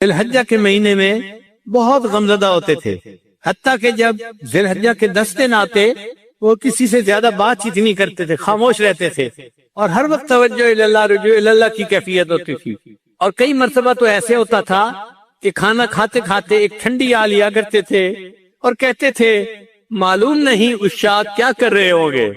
ذی الحجہ کے مہینے میں بہت غمزدہ ہوتے تھے، حتیٰ کہ جب ذی الحجہ کے 10 دن آتے وہ کسی سے زیادہ بات چیت نہیں کرتے تھے، خاموش رہتے تھے، اور ہر وقت توجہ اللہ رجوع اللہ کی کیفیت ہوتی تھی۔ اور کئی مرتبہ تو ایسے ہوتا تھا کہ کھانا کھاتے کھاتے ایک ٹھنڈی آ لیا کرتے تھے اور کہتے تھے معلوم نہیں عشاق کیا کر رہے ہوں گے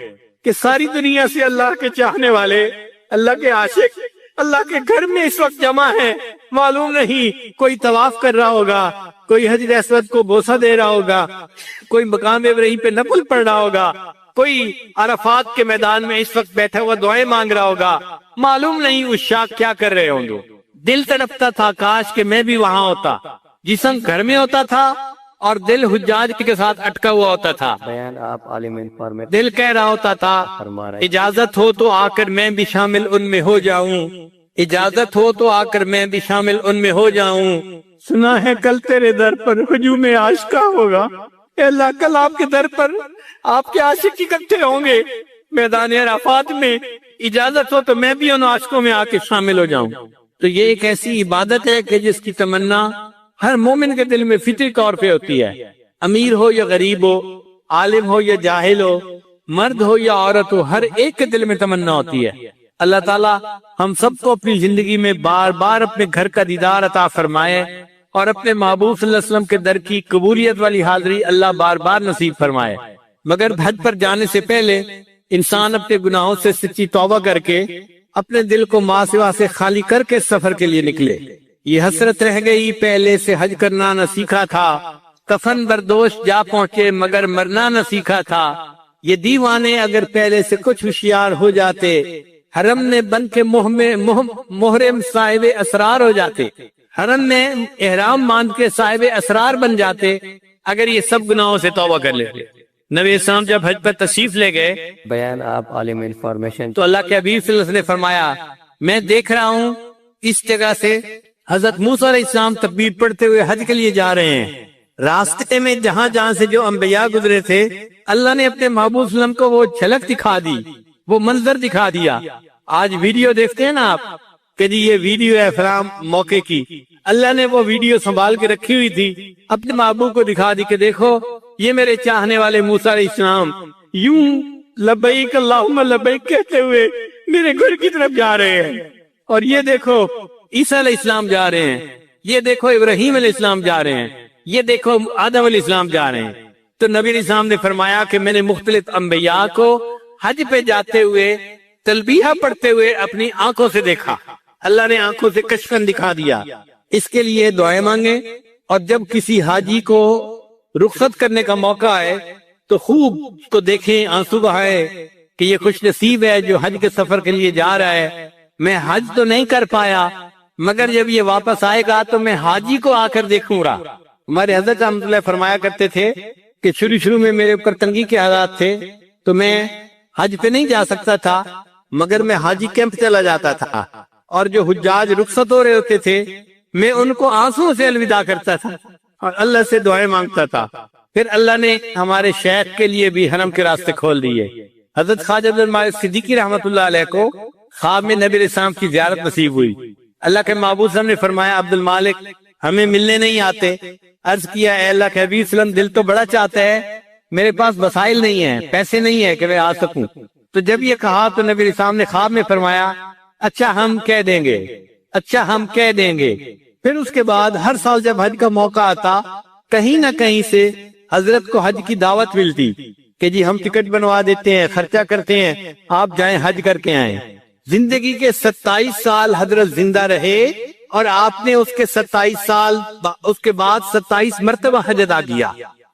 کہ ساری دنیا سے اللہ کے چاہنے والے، اللہ کے عاشق اللہ کے گھر میں اس وقت جمع ہیں، معلوم نہیں کوئی طواف کر رہا ہوگا، کوئی حجر اسود کو بوسہ دے رہا ہوگا، کوئی مقام ابراہیم پہ نفل پڑھ رہا ہوگا، کوئی عرفات کے میدان میں اس وقت بیٹھا ہوا دعائیں مانگ رہا ہوگا، معلوم نہیں عشاق کیا کر رہے ہوں گے۔ دل تڑپتا تھا کاش کہ میں بھی وہاں ہوتا، جسم گھر میں ہوتا تھا اور دل حجاج کے ساتھ اٹکا ہوا ہوتا تھا۔ بیان آپ عالم انفارمیٹر دل کہہ رہا ہوتا تھا اجازت ہو تو آ کر میں بھی شامل ان میں ہو جاؤں، اجازت ہو تو آ کر میں بھی شامل ان میں ہو جاؤں، سنا ہے کل تیرے در پر ہجوم عاشقہ ہوگا، اے اللہ کل آپ کے در پر آپ کے عاشق اکٹھے ہوں گے میدان عرفات میں، اجازت ہو تو میں بھی ان عاشقوں میں آ کے شامل ہو جاؤں۔ تو یہ ایک ایسی عبادت ہے کہ جس کی تمنا ہر مومن کے دل میں فطری طور پہ ہوتی ہے، امیر ہو یا غریب ہو، عالم ہو یا جاہل ہو، مرد ہو یا عورت ہو، ہر ایک کے دل میں تمنا ہوتی ہے۔ اللہ تعالیٰ ہم سب کو اپنی زندگی میں بار بار اپنے گھر کا دیدار عطا فرمائے اور اپنے محبوب صلی اللہ علیہ وسلم کے در کی قبولیت والی حاضری اللہ بار بار نصیب فرمائے۔ مگر حج پر جانے سے پہلے انسان اپنے گناہوں سے سچی توبہ کر کے اپنے دل کو ماں سوا سے خالی کر کے سفر کے لیے نکلے۔ یہ حسرت رہ گئی پہلے سے حج کرنا نہ سیکھا تھا، کفن بردوش جا پہنچے مگر مرنا نہ سیکھا تھا، یہ دیوانے اگر پہلے سے کچھ ہوشیار ہو جاتے، حرم نے بن کے محرم صاحب اسرار ہو جاتے، حرم میں احرام باندھ کے صاحب اسرار بن جاتے اگر یہ سب گناہوں سے توبہ کر لیتے۔ نبی اسلام جب حج پر تشریف لے گئے بیان آپ عالم انفارمیشن تو اللہ کے حبیب صلی اللہ علیہ وسلم نے فرمایا میں دیکھ رہا ہوں اس جگہ سے حضرت موسیٰ علیہ السلام تکبیر پڑھتے ہوئے حج کے لیے جا رہے ہیں، راستے میں جہاں جہاں سے جو انبیاء گزرے تھے اللہ نے اپنے محبوب صلی اللہ علیہ وسلم کو وہ جھلک دکھا دی، وہ منظر دکھا دیا۔ آج ویڈیو دیکھتے ہیں نا آپ کہ جی یہ ویڈیو ہے فلاں موقع کی، اللہ نے وہ ویڈیو سنبھال کے رکھی ہوئی تھی، اپنے محبوب کو دکھا دی کہ دیکھو یہ میرے چاہنے والے موسیٰ علیہ السلام یوں لبیک اللہم لبیک کہتے ہوئے میرے گھر کی طرف جا رہے ہیں، اور یہ دیکھو عیسیٰ علیہ السلام جا رہے ہیں، یہ دیکھو ابراہیم علیہ السلام جا رہے ہیں، یہ دیکھو آدم علیہ السلام جا رہے ہیں۔ تو نبی علیہ السلام نے فرمایا کہ میں نے مختلف انبیاء کو حج پہ جاتے ہوئے تلبیہ پڑھتے ہوئے اپنی آنکھوں سے دیکھا، اللہ نے آنکھوں سے کشفن دکھا دیا۔ اس کے لیے دعائیں مانگیں، اور جب کسی حاجی کو رخصت کرنے کا موقع آئے تو خوب اس کو دیکھیں، آنسو بہائے کہ یہ خوش نصیب ہے جو حج کے سفر کے لیے جا رہا ہے، میں حج تو نہیں کر پایا مگر جب یہ واپس آئے گا تو میں حاجی کو آ کر دیکھوں گا۔ ہمارے حضرت رحمۃ اللہ فرمایا کرتے تھے کہ شروع میں میرے اوپر تنگی کے حالات تھے تو میں حج پہ نہیں جا سکتا تھا مگر میں حاجی کیمپ چلا جاتا تھا، اور جو حجاج رخصت ہو رہے ہوتے تھے میں ان کو آنسوں سے الوداع کرتا تھا اور اللہ سے دعائیں مانگتا تھا۔ پھر اللہ نے ہمارے شیخ کے لیے بھی حرم کے راستے کھول دیے۔ حضرت خواجہ عبد المالک صدیقی رحمۃ اللہ علیہ کو خواب میں نبی علیہ السلام کی زیارت نصیب ہوئی۔ اللہ کے محبوب صلی اللہ علیہ وسلم نے فرمایا عبد المالک ہمیں ملنے نہیں آتے، عرض کیا اے اللہ کے حبیب صلی اللہ علیہ وسلم دل تو بڑا چاہتا ہے، میرے پاس وسائل نہیں ہیں، پیسے نہیں ہیں کہ میں آ سکوں۔ تو جب یہ کہا تو نبی علیہ السلام نے خواب میں فرمایا اچھا ہم کہہ دیں گے، اچھا ہم کہہ دیں گے۔ پھر اس کے بعد ہر سال جب حج کا موقع آتا کہیں نہ کہیں سے حضرت کو حج کی دعوت ملتی کہ جی ہم ٹکٹ بنوا دیتے ہیں، خرچہ کرتے ہیں، آپ جائیں حج کر کے آئیں۔ زندگی کے 27 سال حضرت زندہ رہے اور آپ نے اس کے 27 سال اس کے بعد 27 مرتبہ حج ادا کیا۔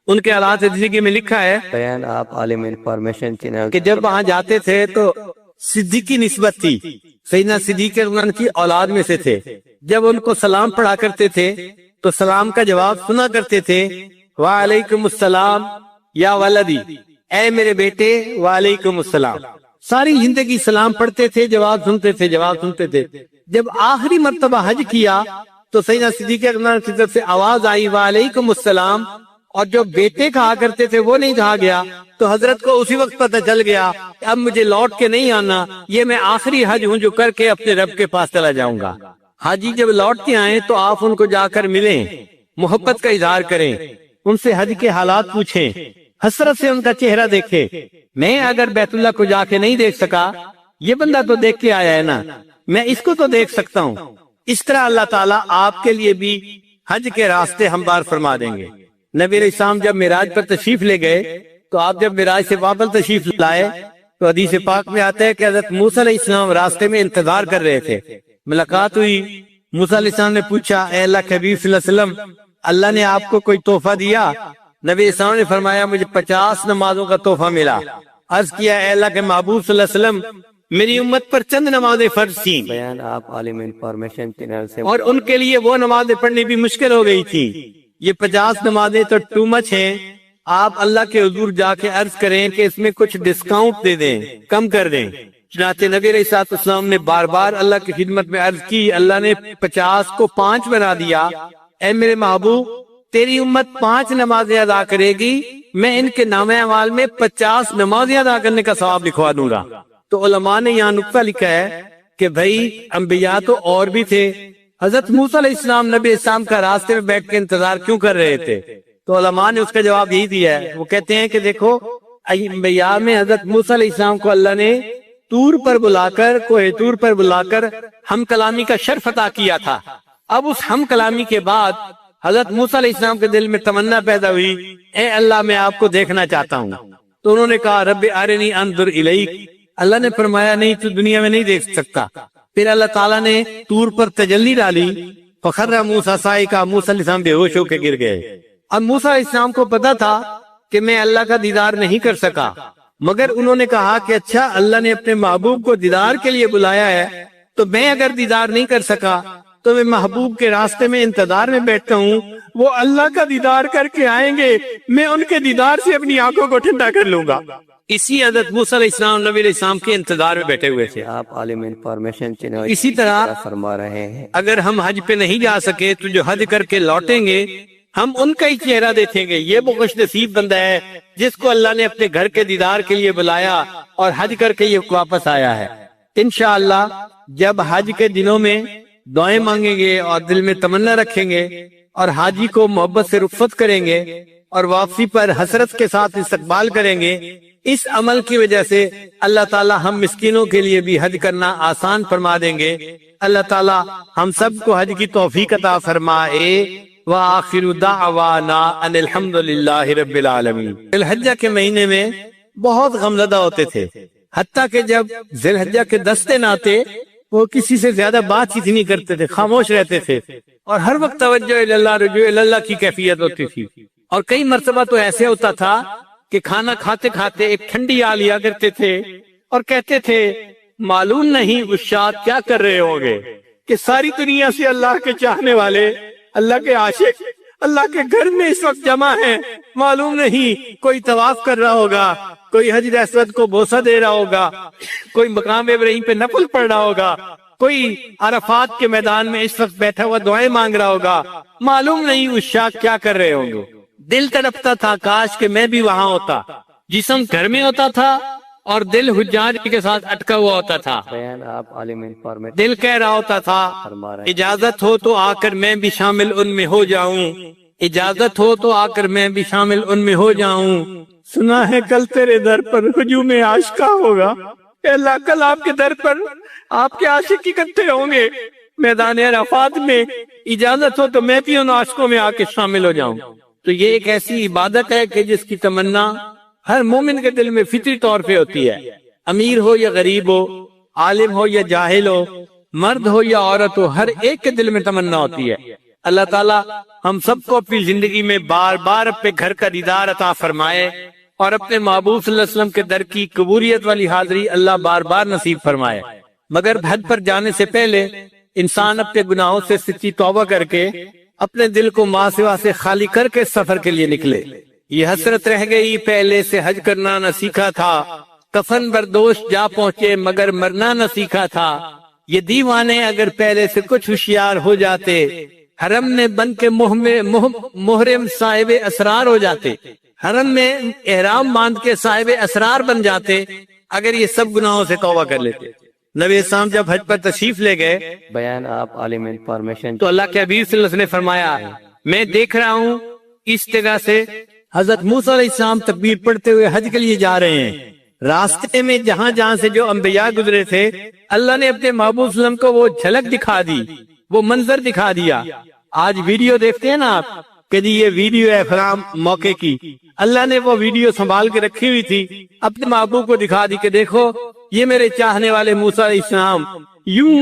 ان کے حالات زندگی میں لکھا ہے بیان آپ عالم انفارمیشن چینل کہ جب وہاں جاتے تھے تو صدیقی نسبت تھی، سیدنا صدیق ان کی اولاد میں سے تھے، جب ان کو سلام پڑھا کرتے تھے تو سلام کا جواب سنا کرتے تھے وعلیکم السلام یا ولدی، اے میرے بیٹے وعلیکم السلام۔ ساری زندگی سلام پڑھتے تھے، جواب سنتے تھے، جواب سنتے تھے۔ جب آخری مرتبہ حج کیا تو سیدنا صدیق اکبر کی طرف سے آواز آئی وعلیکم السلام، اور جو بیٹے کہا کرتے تھے وہ نہیں کہا گیا، تو حضرت کو اسی وقت پتہ چل گیا کہ اب مجھے لوٹ کے نہیں آنا، یہ میں آخری حج ہوں جو کر کے اپنے رب کے پاس چلا جاؤں گا۔ حاجی جب لوٹ کے آئیں تو آپ ان کو جا کر ملیں، محبت کا اظہار کریں، ان سے حج کے حالات پوچھیں، حسرت سے ان کا چہرہ دیکھیں۔ میں اگر بیت اللہ کو جا کے نہیں دیکھ سکا، یہ بندہ تو دیکھ کے آیا ہے نا، میں اس کو تو دیکھ سکتا ہوں۔ اس طرح اللہ تعالیٰ آپ کے لیے بھی حج کے راستے ہموار فرما دیں گے۔ نبی علیہ السلام جب معراج پر تشریف لے گئے تو آپ جب معراج سے واپس تشریف لائے تو حدیث پاک میں آتا ہے کہ حضرت موسیٰ علیہ السلام راستے میں انتظار کر رہے تھے۔ ملاقات ہوئی، موسیٰ علیہ السلام نے پوچھا، اے اللہ کے حبیب صلی اللہ علیہ وسلم، اللہ نے آپ کو کوئی تحفہ دیا؟ نبی علیہ السلام نے فرمایا، مجھے 50 نمازوں کا تحفہ ملا۔ عرض کیا، اے اللہ کے محبوب صلی اللہ علیہ وسلم، میری امت پر چند نمازیں فرض تھیں بیان آپ عالم انفارمیشن چینل سے، اور ان کے لیے وہ نمازیں پڑھنی بھی مشکل ہو گئی تھی۔ یہ 50 نمازیں تو ٹو مچ ہیں، آپ اللہ کے حضور جا کے عرض کریں کہ اس میں کچھ ڈسکاؤنٹ دے دیں، کم کر دیں۔ چنانچہ نبی علیہ السلام نے بار بار اللہ کی خدمت میں عرض کی، اللہ نے 50 کو 5 بنا دیا۔ اے میرے محبوب، تیری امت 5 نمازیں ادا کرے گی، میں ان کے نامہ اعمال میں 50 نمازیں ادا کرنے کا ثواب لکھوا دوں گا۔ تو علماء نے یہاں نقطہ لکھا ہے کہ بھائی انبیاء تو اور بھی تھے، حضرت موسیٰ علیہ السلام نبی السلام کا راستے میں بیٹھ کے انتظار کیوں کر رہے تھے؟ تو علماء نے اس کا جواب یہی دیا ہے، وہ کہتے ہیں کہ دیکھو، انبیاء میں حضرت موسیٰ علیہ السلام کو اللہ نے طور پر بلا کر، کوہ طور پر بلا کر ہم کلامی کا شرف عطا کیا تھا۔ اب اس ہم کلامی کے بعد حضرت موسیٰ علیہ السلام کے دل میں تمنا پیدا ہوئی، اے اللہ میں آپ کو دیکھنا چاہتا ہوں۔ تو انہوں نے کہا، رب ارنی انظر الیک۔ اللہ نے فرمایا، نہیں تو دنیا میں نہیں دیکھ سکتا۔ پھر اللہ تعالیٰ نے طور پر تجلی ڈالی، فخر موسیٰ صاعقہ، موسیٰ علیہ السلام بے ہوش ہو کے گر گئے۔ اب موسیٰ علیہ السلام کو پتا تھا کہ میں اللہ کا دیدار نہیں کر سکا، مگر انہوں نے کہا کہ اچھا، اللہ نے اپنے محبوب کو دیدار کے لیے بلایا ہے، تو میں اگر دیدار نہیں کر سکا تو میں محبوب کے راستے میں انتظار میں بیٹھتا ہوں، وہ اللہ کا دیدار کر کے آئیں گے، میں ان کے دیدار سے اپنی آنکھوں کو ٹھنڈا کر لوں گا۔ اسی حضرت موسیٰ علیہ السلام نبی علیہ السلام کے انتظار میں بیٹھے ہوئے تھے۔ آپ عالم انفارمیشن چینل اسی طرح فرما رہے ہیں، اگر ہم حج پہ نہیں جا سکے تو جو حج کر کے لوٹیں گے ہم ان کا ہی چہرہ دیکھیں گے۔ یہ وہ خوش نصیب بندہ ہے جس کو اللہ نے اپنے گھر کے دیدار کے لیے بلایا اور حج کر کے یہ واپس آیا ہے۔ انشاءاللہ جب حج کے دنوں میں دعائیں مانگیں گے اور دل میں تمنا رکھیں گے اور حاجی کو محبت سے رخصت کریں گے اور واپسی پر حسرت کے ساتھ استقبال کریں گے، اس عمل کی وجہ سے اللہ تعالی ہم مسکینوں کے لیے بھی حج کرنا آسان فرما دیں گے۔ اللہ تعالی ہم سب کو حج کی توفیق عطا فرمائے۔ وآخر دعوانا ان الحمد للہ رب العالمین۔ ذی الحجہ کے مہینے میں بہت غمزدہ ہوتے تھے، حتیٰ کہ جب ذی الحجہ کے 10 دن آتے وہ کسی سے زیادہ بات چیت نہیں کرتے تھے، خاموش رہتے تھے اور ہر وقت توجہ اللہ رجوع اللہ کی کیفیت ہوتی تھی۔ اور کئی مرتبہ تو ایسے ہوتا تھا کہ کھانا کھاتے کھاتے ایک ٹھنڈی آ لیا کرتے تھے اور کہتے تھے، معلوم نہیں عشاق کیا کر رہے ہوں گے کہ ساری دنیا سے اللہ کے چاہنے والے، اللہ کے عاشق اللہ کے گھر میں اس وقت جمع ہیں۔ معلوم نہیں کوئی طواف کر رہا ہوگا، کوئی حجر اسود کو بوسہ دے رہا ہوگا، کوئی مقام ابراہیم پہ نفل پڑھ رہا ہوگا، کوئی عرفات کے میدان میں اس وقت بیٹھا ہوا دعائیں مانگ رہا ہوگا۔ معلوم نہیں عشاق کیا کر رہے ہوں گے۔ دل تڑپتا تھا کاش کہ میں بھی وہاں ہوتا، جسم گھر میں ہوتا تھا اور دل حجاج کے ساتھ اٹکا ہوا ہوتا تھا۔ بیان آپ عالم انفارمیشن دل کہہ رہا ہوتا تھا، فرما رہے ہیں، اجازت ہو تو آ کر میں بھی شامل ان میں ہو جاؤں، اجازت ہو تو آ کر میں بھی شامل ان میں ہو جاؤں۔ سنا ہے کل تیرے در پر ہجوم عاشقہ ہوگا، اے اللہ کل آپ کے در پر آپ کے عاشق اکٹھے ہوں گے میدان عرفات میں، اجازت ہو تو میں بھی ان عاشقوں میں آ کے شامل ہو جاؤں۔ تو یہ ایک ایسی عبادت ہے کہ جس کی تمنا ہر مومن کے دل میں فطری طور پہ ہوتی ہے، امیر ہو یا غریب ہو، عالم ہو یا جاہل ہو، مرد ہو یا عورت ہو، ہر ایک کے دل میں تمنا ہوتی ہے۔ اللہ تعالیٰ ہم سب کو اپنی زندگی میں بار بار اپنے گھر کا دیدار عطا فرمائے اور اپنے محبوب صلی اللہ علیہ وسلم کے در کی قبولیت والی حاضری اللہ بار بار نصیب فرمائے۔ مگر حج پر جانے سے پہلے انسان اپنے گناہوں سے سچی توبہ کر کے اپنے دل کو ماں سوا سے خالی کر کے سفر کے لیے نکلے۔ یہ حسرت رہ گئی پہلے سے حج کرنا نہ سیکھا تھا، کفن بردوش جا پہنچے مگر مرنا نہ سیکھا تھا۔ یہ دیوانے اگر پہلے سے کچھ ہوشیار ہو جاتے، حرم میں بن کے محرم صاحب اسرار ہو جاتے، حرم میں احرام باندھ کے صاحب اسرار بن جاتے اگر یہ سب گناہوں سے توبہ کر لیتے۔ نبی اسلام جب حج پر تشریف لے گئے بیان آپ عالم انفارمیشن تو اللہ کے حبیب صلی اللہ علیہ وسلم نے فرمایا میں دیکھ رہا ہوں اس جگہ سے حضرت موسیٰ علیہ السلام تکبیر پڑھتے ہوئے حج کے لیے جا رہے ہیں. راستے میں جہاں جہاں سے جو انبیاء گزرے تھے اللہ نے اپنے محبوب صلی اللہ علیہ وسلم کو وہ جھلک دکھا دی، وہ منظر دکھا دیا. آج ویڈیو دیکھتے ہیں نا آپ کہ جی یہ ویڈیو ہے فلاں موقع کی، اللہ نے وہ ویڈیو سنبھال کے رکھی ہوئی تھی، اپنے محبوب کو دکھا دی کہ دیکھو یہ میرے چاہنے والے موسیٰ علیہ السلام یوں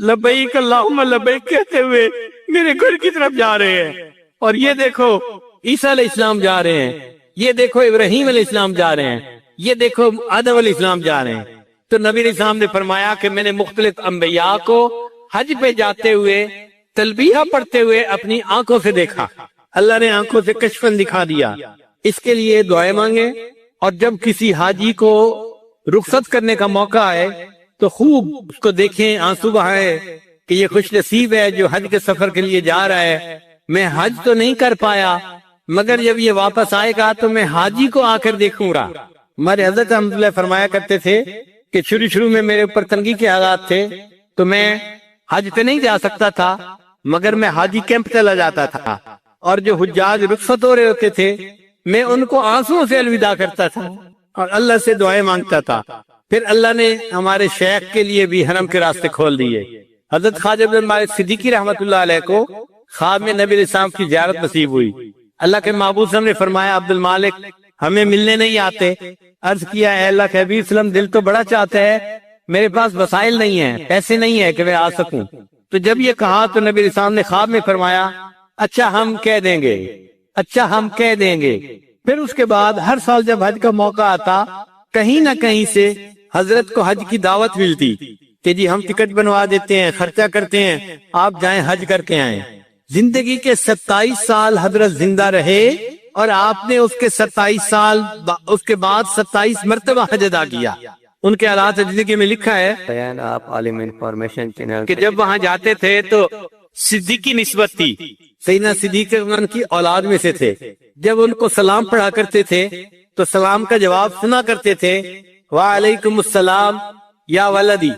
لبیک اللہم لبیک کہتے ہوئے میرے گھر کی طرف جا رہے ہیں، اور یہ دیکھو عیسیٰ علیہ السلام جا رہے ہیں، یہ دیکھو ابراہیم علیہ السلام جا رہے ہیں، یہ دیکھو آدم علیہ السلام جا رہے ہیں. تو نبی علیہ السلام نے فرمایا کہ میں نے مختلف انبیاء کو حج پہ جاتے ہوئے تلبیہ پڑھتے ہوئے اپنی آنکھوں سے دیکھا. اللہ نے آنکھوں سے کشفن دکھا دیا. اس کے لیے دعائیں مانگیں، اور جب کسی حاجی کو رخصت کرنے کا موقع آئے تو خوب اس کو دیکھیں، آنسو بہائیں کہ یہ خوش نصیب ہے جو حج کے سفر کے لیے جا رہا ہے. میں حج تو نہیں کر پایا مگر جب یہ واپس آئے گا تو میں حاجی کو آ کر دیکھوں گا. ہمارے حضرت رحمۃ اللہ فرمایا کرتے تھے کہ شروع میں میرے اوپر تنگی کے حالات تھے تو میں حج پہ نہیں جا سکتا تھا مگر میں حاجی کیمپ چلا جاتا تھا، اور جو حجاج رخصت ہو رہے ہوتے تھے میں ان کو آنسوؤں سے الوداع کرتا تھا اور اللہ سے دعائیں مانگتا تھا. پھر اللہ نے ہمارے شیخ کے لیے بھی حرم کے راستے کھول دیے. حضرت خواجہ بن مالک صدیقی رحمۃ اللہ علیہ کو خواب میں نبی علیہ السلام کی زیارت نصیب ہوئی. اللہ کے محبوب صلی اللہ علیہ وسلم نے فرمایا عبد المالک ہمیں ملنے نہیں آتے. عرض کیا اے اللہ کے حبیب صلی اللہ علیہ وسلم دل تو بڑا چاہتا ہے، میرے پاس وسائل نہیں ہیں، پیسے نہیں ہیں کہ میں آ سکوں. تو جب یہ کہا تو نبی علیہ السلام نے خواب میں فرمایا اچھا ہم کہہ دیں گے، اچھا ہم کہہ دیں گے. پھر اس کے بعد ہر سال جب حج کا موقع آتا کہیں نہ کہیں سے حضرت کو حج کی دعوت ملتی کہ جی ہم ٹکٹ بنوا دیتے ہیں، خرچہ کرتے ہیں، آپ جائیں حج کر کے آئیں. زندگی کے 27 سال حضرت زندہ رہے اور آپ نے اس کے 27 سال اس کے بعد 27 مرتبہ حج ادا کیا. ان کے حالات زندگی میں لکھا ہے بیان آپ عالم انفارمیشن چینل کہ جب وہاں جاتے تھے تو صدیقی نسبت تھی، سیدنا صدیق اکبر کی اولاد میں سے تھے. جب ان کو سلام پڑھا کرتے تھے تو سلام کا جواب سنا کرتے تھے وعلیکم السلام یا ولدی،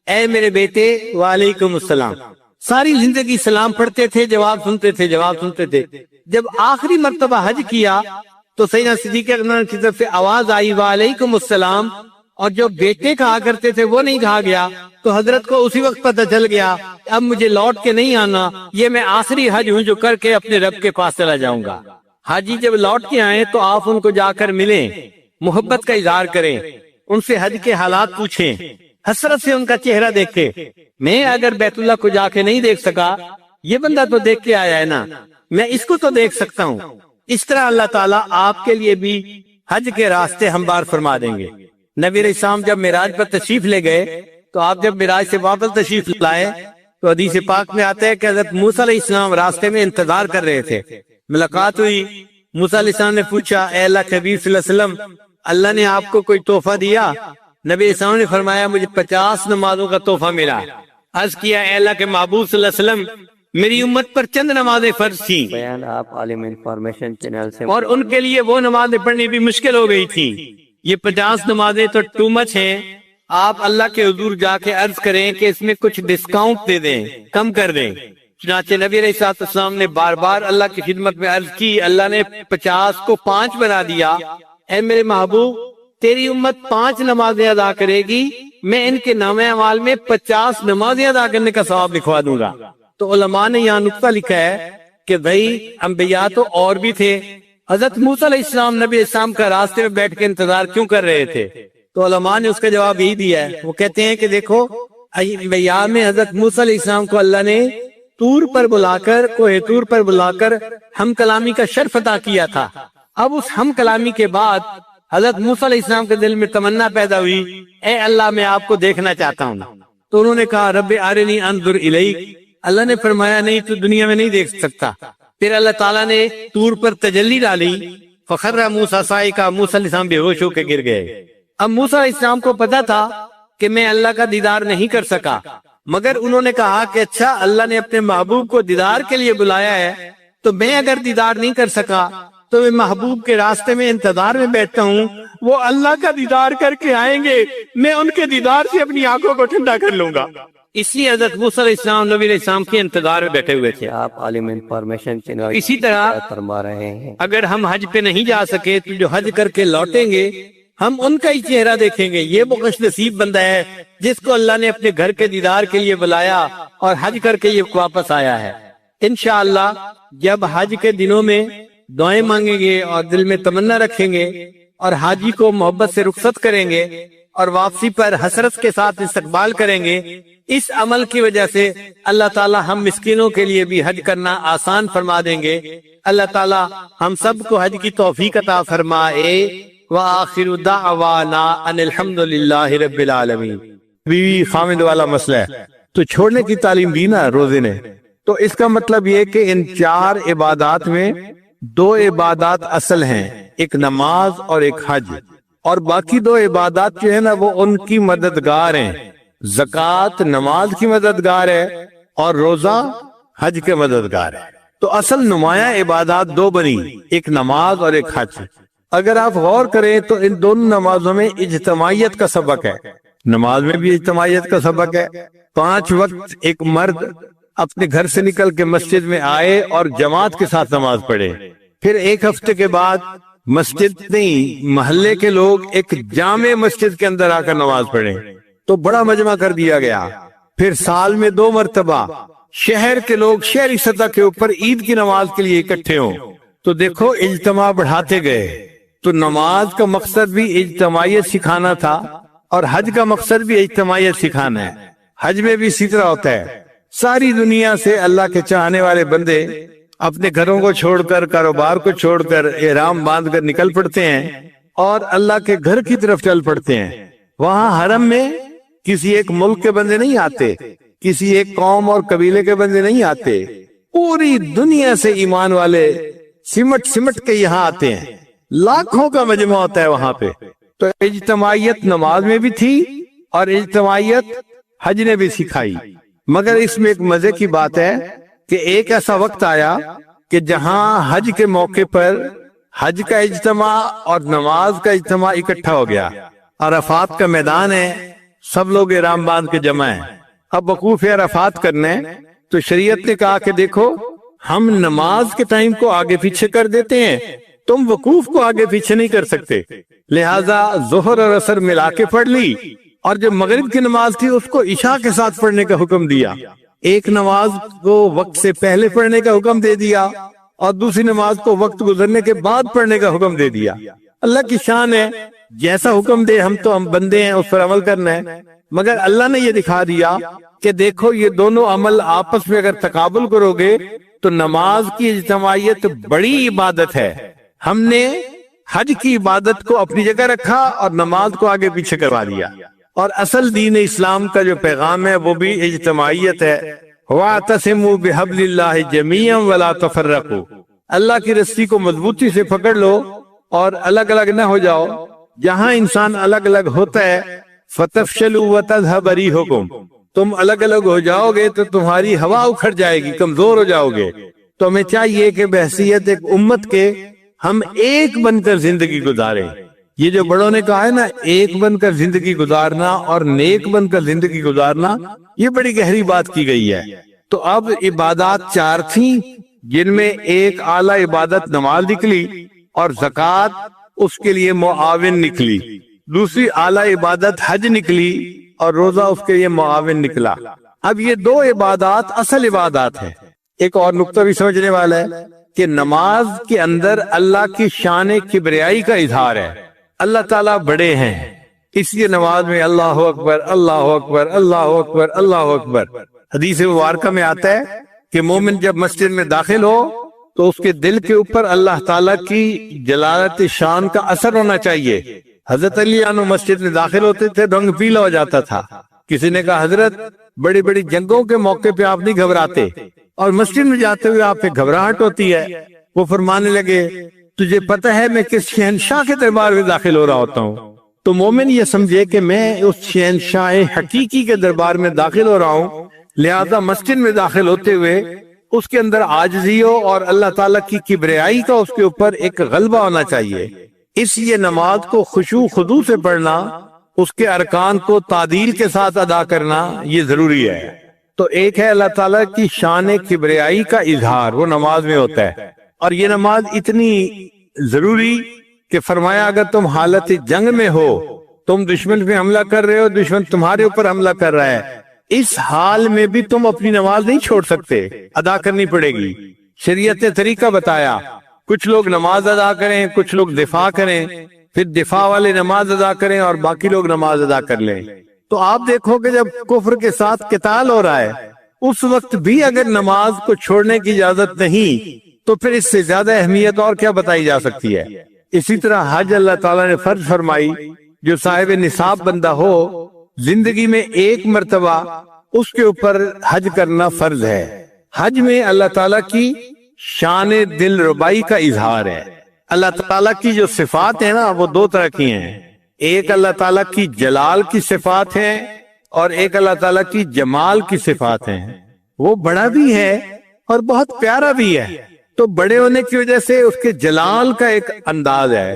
اے میرے بیٹے وعلیکم السلام. ساری زندگی سلام پڑھتے تھے، جواب سنتے تھے، جواب سنتے تھے. جب آخری مرتبہ حج کیا تو سیدنا صدیق اکبر کی طرف سے آواز آئی وعلیکم السلام، اور جو بیٹے کہا کرتے تھے وہ نہیں کہا گیا. تو حضرت کو اسی وقت پتہ چل گیا اب مجھے لوٹ کے نہیں آنا، یہ میں آخری حج ہوں جو کر کے اپنے رب کے پاس چلا جاؤں گا. حاجی جب لوٹ کے آئیں تو آپ ان کو جا کر ملیں، محبت کا اظہار کریں، ان سے حج کے حالات پوچھیں، حسرت سے ان کا چہرہ دیکھیں. میں اگر بیت اللہ کو جا کے نہیں دیکھ سکا، یہ بندہ تو دیکھ کے آیا ہے نا، میں اس کو تو دیکھ سکتا ہوں. اس طرح اللہ تعالیٰ آپ کے لیے بھی حج کے راستے ہموار فرما دیں گے. نبی علیہ السلام جب معراج پر تشریف لے گئے تو آپ جب معراج سے واپس تشریف لائے تو حدیث پاک میں آتا ہے کہ حضرت موسیٰ علیہ السلام راستے میں انتظار کر رہے تھے. ملاقات ہوئی، موسیٰ علیہ السلام نے پوچھا اے اللہ کے حبیب صلی اللہ علیہ وسلم اللہ نے آپ کو کوئی تحفہ دیا؟ نبی علیہ السلام نے فرمایا مجھے 50 نمازوں کا تحفہ ملا. عرض کیا اے اللہ کے محبوب صلی اللہ علیہ وسلم میری امت پر چند نمازیں فرض تھیں بیان آپ عالم انفارمیشن چینل سے اور ان کے لیے وہ نمازیں پڑھنی بھی مشکل ہو گئی تھی. یہ 50 نمازیں تو ٹو مچ ہیں. آپ اللہ کے حضور جا کے عرض کریں کہ اس میں کچھ ڈسکاؤنٹ دے دیں، کم کر دیں. چنانچہ نبی علیہ السلام نے بار بار اللہ کی خدمت میں عرض کی، اللہ نے 50 کو 5 بنا دیا. اے میرے محبوب تیری امت 5 نمازیں ادا کرے گی، میں ان کے نامہ اعمال میں 50 نمازیں ادا کرنے کا ثواب لکھوا دوں گا. تو علماء نے یہاں نقطہ لکھا ہے کہ بھائی انبیاء تو اور بھی تھے. حضرت موسیٰ علیہ السلام نبی علیہ السلام کا راستے میں بیٹھ کے انتظار کیوں کر رہے تھے؟ تو علماء نے اس کا جواب یہی دیا ہے. وہ کہتے ہیں کہ دیکھو انبیاء میں حضرت موسیٰ علیہ السلام کو اللہ نے طور پر بلا کر، کوہ طور پر بلا کر ہم کلامی کا شرف عطا کیا تھا. اب اس ہم کلامی کے بعد حضرت موسیٰ علیہ السلام کے دل میں تمنا پیدا ہوئی اے اللہ میں آپ کو دیکھنا چاہتا ہوں. تو انہوں نے کہا رب ارنی انظر الیک. اللہ نے فرمایا نہیں تو دنیا میں نہیں دیکھ سکتا. پھر اللہ تعالیٰ نے طور پر تجلی ڈالی، فخر موسیٰ صاعقہ، موسیٰ علیہ السلام بے ہوش ہو کے گر گئے. اب موسیٰ علیہ السلام کو پتا تھا کہ میں اللہ کا دیدار نہیں کر سکا، مگر انہوں نے کہا کہ اچھا اللہ نے اپنے محبوب کو دیدار کے لیے بلایا ہے تو میں اگر دیدار نہیں کر سکا تو میں محبوب کے راستے میں انتظار میں بیٹھتا ہوں، وہ اللہ کا دیدار کر کے آئیں گے، میں ان کے دیدار سے اپنی آنکھوں کو ٹھنڈا کر لوں گا۔ اس لیے حضرت موسیٰ علیہ السلام نبی علیہ السلام کے انتظار میں بیٹھے ہوئے تھے۔ آپ عالم انفارمیشن چینل اسی طرح فرما رہے ہیں۔ اگر ہم حج پہ نہیں جا سکے تو جو حج کر کے لوٹیں گے ہم ان کا ہی چہرہ دیکھیں گے۔ یہ وہ خوش نصیب بندہ ہے جس کو اللہ نے اپنے گھر کے دیدار کے لیے بلایا اور حج کر کے یہ واپس آیا ہے۔ انشاءاللہ جب حج کے دنوں میں دعائیں مانگیں گے اور دل میں تمنا رکھیں گے اور حاجی کو محبت سے رخصت کریں گے اور واپسی پر حسرت کے ساتھ استقبال کریں گے، اس عمل کی وجہ سے اللہ تعالی ہم مسکینوں کے لیے بھی حج کرنا آسان فرما دیں گے۔ اللہ تعالی ہم سب کو حج کی توفیق عطا فرمائے۔ وآخر دعوانا ان الحمدللہ رب العالمین۔ بیوی خامد والا مسئلہ ہے تو چھوڑنے کی تعلیم دی نا روزے نے، تو اس کا مطلب یہ کہ ان 4 عبادات میں 2 عبادات اصل ہیں، ایک نماز اور ایک حج، اور باقی 2 عبادات جو ہے نا وہ ان کی مددگار ہیں۔ زکوٰۃ نماز کی مددگار ہے اور روزہ حج کے مددگار ہے۔ تو اصل نمایاں عبادات 2 بنی، ایک نماز اور ایک حج۔ اگر آپ غور کریں تو ان دونوں نمازوں میں اجتماعیت کا سبق ہے۔ نماز میں بھی اجتماعیت کا سبق ہے۔ 5 وقت ایک مرد اپنے گھر سے نکل کے مسجد میں آئے اور جماعت کے ساتھ نماز پڑھے، پھر 1 ہفتے کے بعد مسجد نہیں محلے کے لوگ ایک جامع مسجد کے اندر آ کر نماز پڑھیں تو بڑا مجمع کر دیا گیا۔ پھر سال میں 2 مرتبہ شہر کے لوگ شہری سطح کے اوپر عید کی نماز کے لیے اکٹھے ہوں، تو دیکھو اجتماع بڑھاتے گئے۔ تو نماز کا مقصد بھی اجتماعیت سکھانا تھا اور حج کا مقصد بھی اجتماعیت سکھانا ہے۔ حج میں بھی اسی طرح ہوتا ہے، ساری دنیا سے اللہ کے چاہنے والے بندے اپنے گھروں کو چھوڑ کر، کاروبار کو چھوڑ کر، احرام باندھ کر نکل پڑتے ہیں اور اللہ کے گھر کی طرف چل پڑتے ہیں۔ وہاں حرم میں کسی ایک ملک کے بندے نہیں آتے، کسی ایک قوم اور قبیلے کے بندے نہیں آتے، پوری دنیا سے ایمان والے سمٹ سمٹ کے یہاں آتے ہیں، لاکھوں کا مجمع ہوتا ہے وہاں پہ۔ تو اجتماعیت نماز میں بھی تھی اور اجتماعیت حج نے بھی سکھائی، مگر اس میں ایک مزے کی بات ہے کہ ایک ایسا وقت آیا کہ جہاں حج کے موقع پر حج کا اجتماع اور نماز کا اجتماع اکٹھا ہو گیا۔ عرفات کا میدان ہے، سب لوگ احرام باندھ کے جمع ہیں، اب وقوف عرفات کرنے، تو شریعت نے کہا کہ دیکھو ہم نماز کے ٹائم کو آگے پیچھے کر دیتے ہیں، تم وقوف کو آگے پیچھے نہیں کر سکتے، لہٰذا ظہر اور عصر ملا کے پڑھ لی، اور جو مغرب کی نماز تھی اس کو عشاء کے ساتھ پڑھنے کا حکم دیا۔ ایک نماز کو وقت سے پہلے پڑھنے کا حکم دے دیا اور دوسری نماز کو وقت گزرنے کے بعد پڑھنے کا حکم دے دیا۔ اللہ کی شان ہے، جیسا حکم دے ہم تو ہم بندے ہیں، اس پر عمل کرنا ہے، مگر اللہ نے یہ دکھا دیا کہ دیکھو یہ دونوں عمل آپس میں اگر تقابل کرو گے تو نماز کی اجتماعیت بڑی عبادت ہے۔ ہم نے حج کی عبادت کو اپنی جگہ رکھا اور نماز کو آگے پیچھے کروا دیا، اور اصل دین اسلام کا جو پیغام ہے وہ بھی اجتماعیت ہے۔ وَاعْتَصِمُوا بِحَبْلِ اللَّهِ جَمِيعًا وَلَا تَفَرَّقُوا، اللہ کی رسی کو مضبوطی سے پکڑ لو اور الگ الگ نہ ہو جاؤ۔ جہاں انسان الگ الگ ہوتا ہے فَتَفْشَلُوا وَتَذْهَبَ رِيحُكُمْ، تم الگ الگ ہو جاؤ گے تو تمہاری ہوا اکھڑ جائے گی، کمزور ہو جاؤ گے۔ تو ہمیں چاہیے کہ بحیثیت ایک امت کے ہم ایک بن کر زندگی گزاریں۔ یہ جو بڑوں نے کہا ہے نا، ایک بن کر زندگی گزارنا اور نیک بن کر زندگی گزارنا، یہ بڑی گہری بات کی گئی ہے۔ تو اب عبادات 4 تھیں، جن میں ایک اعلیٰ عبادت نماز نکلی اور زکوٰۃ اس کے لیے معاون نکلی، دوسری اعلیٰ عبادت حج نکلی اور روزہ اس کے لیے معاون نکلا۔ اب یہ 2 عبادات اصل عبادات ہیں۔ ایک اور نقطہ بھی سمجھنے والا ہے کہ نماز کے اندر اللہ کی شان کبریائی کا اظہار ہے۔ اللہ تعالیٰ بڑے ہیں، اس لیے نماز میں اللہ اکبر اللہ اکبر اللہ اکبر اللہ اکبر۔ حدیث مبارکہ میں آتا ہے کہ مومن جب مسجد میں داخل ہو تو اس کے دل کے اوپر اللہ تعالیٰ کی جلالت شان کا اثر ہونا چاہیے۔ حضرت علی عنہ مسجد میں داخل ہوتے تھے، رنگ پیلا ہو جاتا تھا۔ کسی نے کہا حضرت بڑی بڑی جنگوں کے موقع پہ آپ نہیں گھبراتے اور مسجد میں جاتے ہوئے آپ پہ گھبراہٹ ہوتی ہے؟ وہ فرمانے لگے تجھے پتہ ہے میں کس شہنشاہ کے دربار میں داخل ہو رہا ہوتا ہوں؟ تو مومن یہ سمجھے کہ میں اس شہنشاہ حقیقی کے دربار میں داخل ہو رہا ہوں، لہذا مسجد میں داخل ہوتے ہوئے اس کے اندر عاجزی ہو اور اللہ تعالیٰ کی کبریائی کا اس کے اوپر ایک غلبہ ہونا چاہیے۔ اس لیے نماز کو خشوع خضوع سے پڑھنا، اس کے ارکان کو تعدیل کے ساتھ ادا کرنا یہ ضروری ہے۔ تو ایک ہے اللہ تعالیٰ کی شان کبریائی کا اظہار، وہ نماز میں ہوتا ہے، اور یہ نماز اتنی ضروری کہ فرمایا اگر تم حالت جنگ میں ہو، تم دشمن پہ حملہ کر رہے ہو، دشمن تمہارے اوپر حملہ کر رہا ہے، اس حال میں بھی تم اپنی نماز نہیں چھوڑ سکتے، ادا کرنی پڑے گی۔ شریعت نے طریقہ بتایا، کچھ لوگ نماز ادا کریں، کچھ لوگ دفاع کریں، پھر دفاع والے نماز ادا کریں اور باقی لوگ نماز ادا کر لیں۔ تو آپ دیکھو کہ جب کفر کے ساتھ قتال ہو رہا ہے، اس وقت بھی اگر نماز کو چھوڑنے کی اجازت نہیں تو پھر اس سے زیادہ اہمیت اور کیا بتائی جا سکتی ہے۔ اسی طرح حج اللہ تعالیٰ نے فرض فرمائی، جو صاحب نصاب بندہ ہو زندگی میں ایک مرتبہ اس کے اوپر حج کرنا فرض ہے۔ حج میں اللہ تعالیٰ کی شان دل ربائی کا اظہار ہے۔ اللہ تعالیٰ کی جو صفات ہیں نا وہ دو طرح کی ہیں، ایک اللہ تعالیٰ کی جلال کی صفات ہیں اور ایک اللہ تعالیٰ کی جمال کی صفات ہیں۔ وہ بڑا بھی ہے اور بہت پیارا بھی ہے، تو بڑے ہونے کی وجہ سے اس کے جلال کا ایک انداز ہے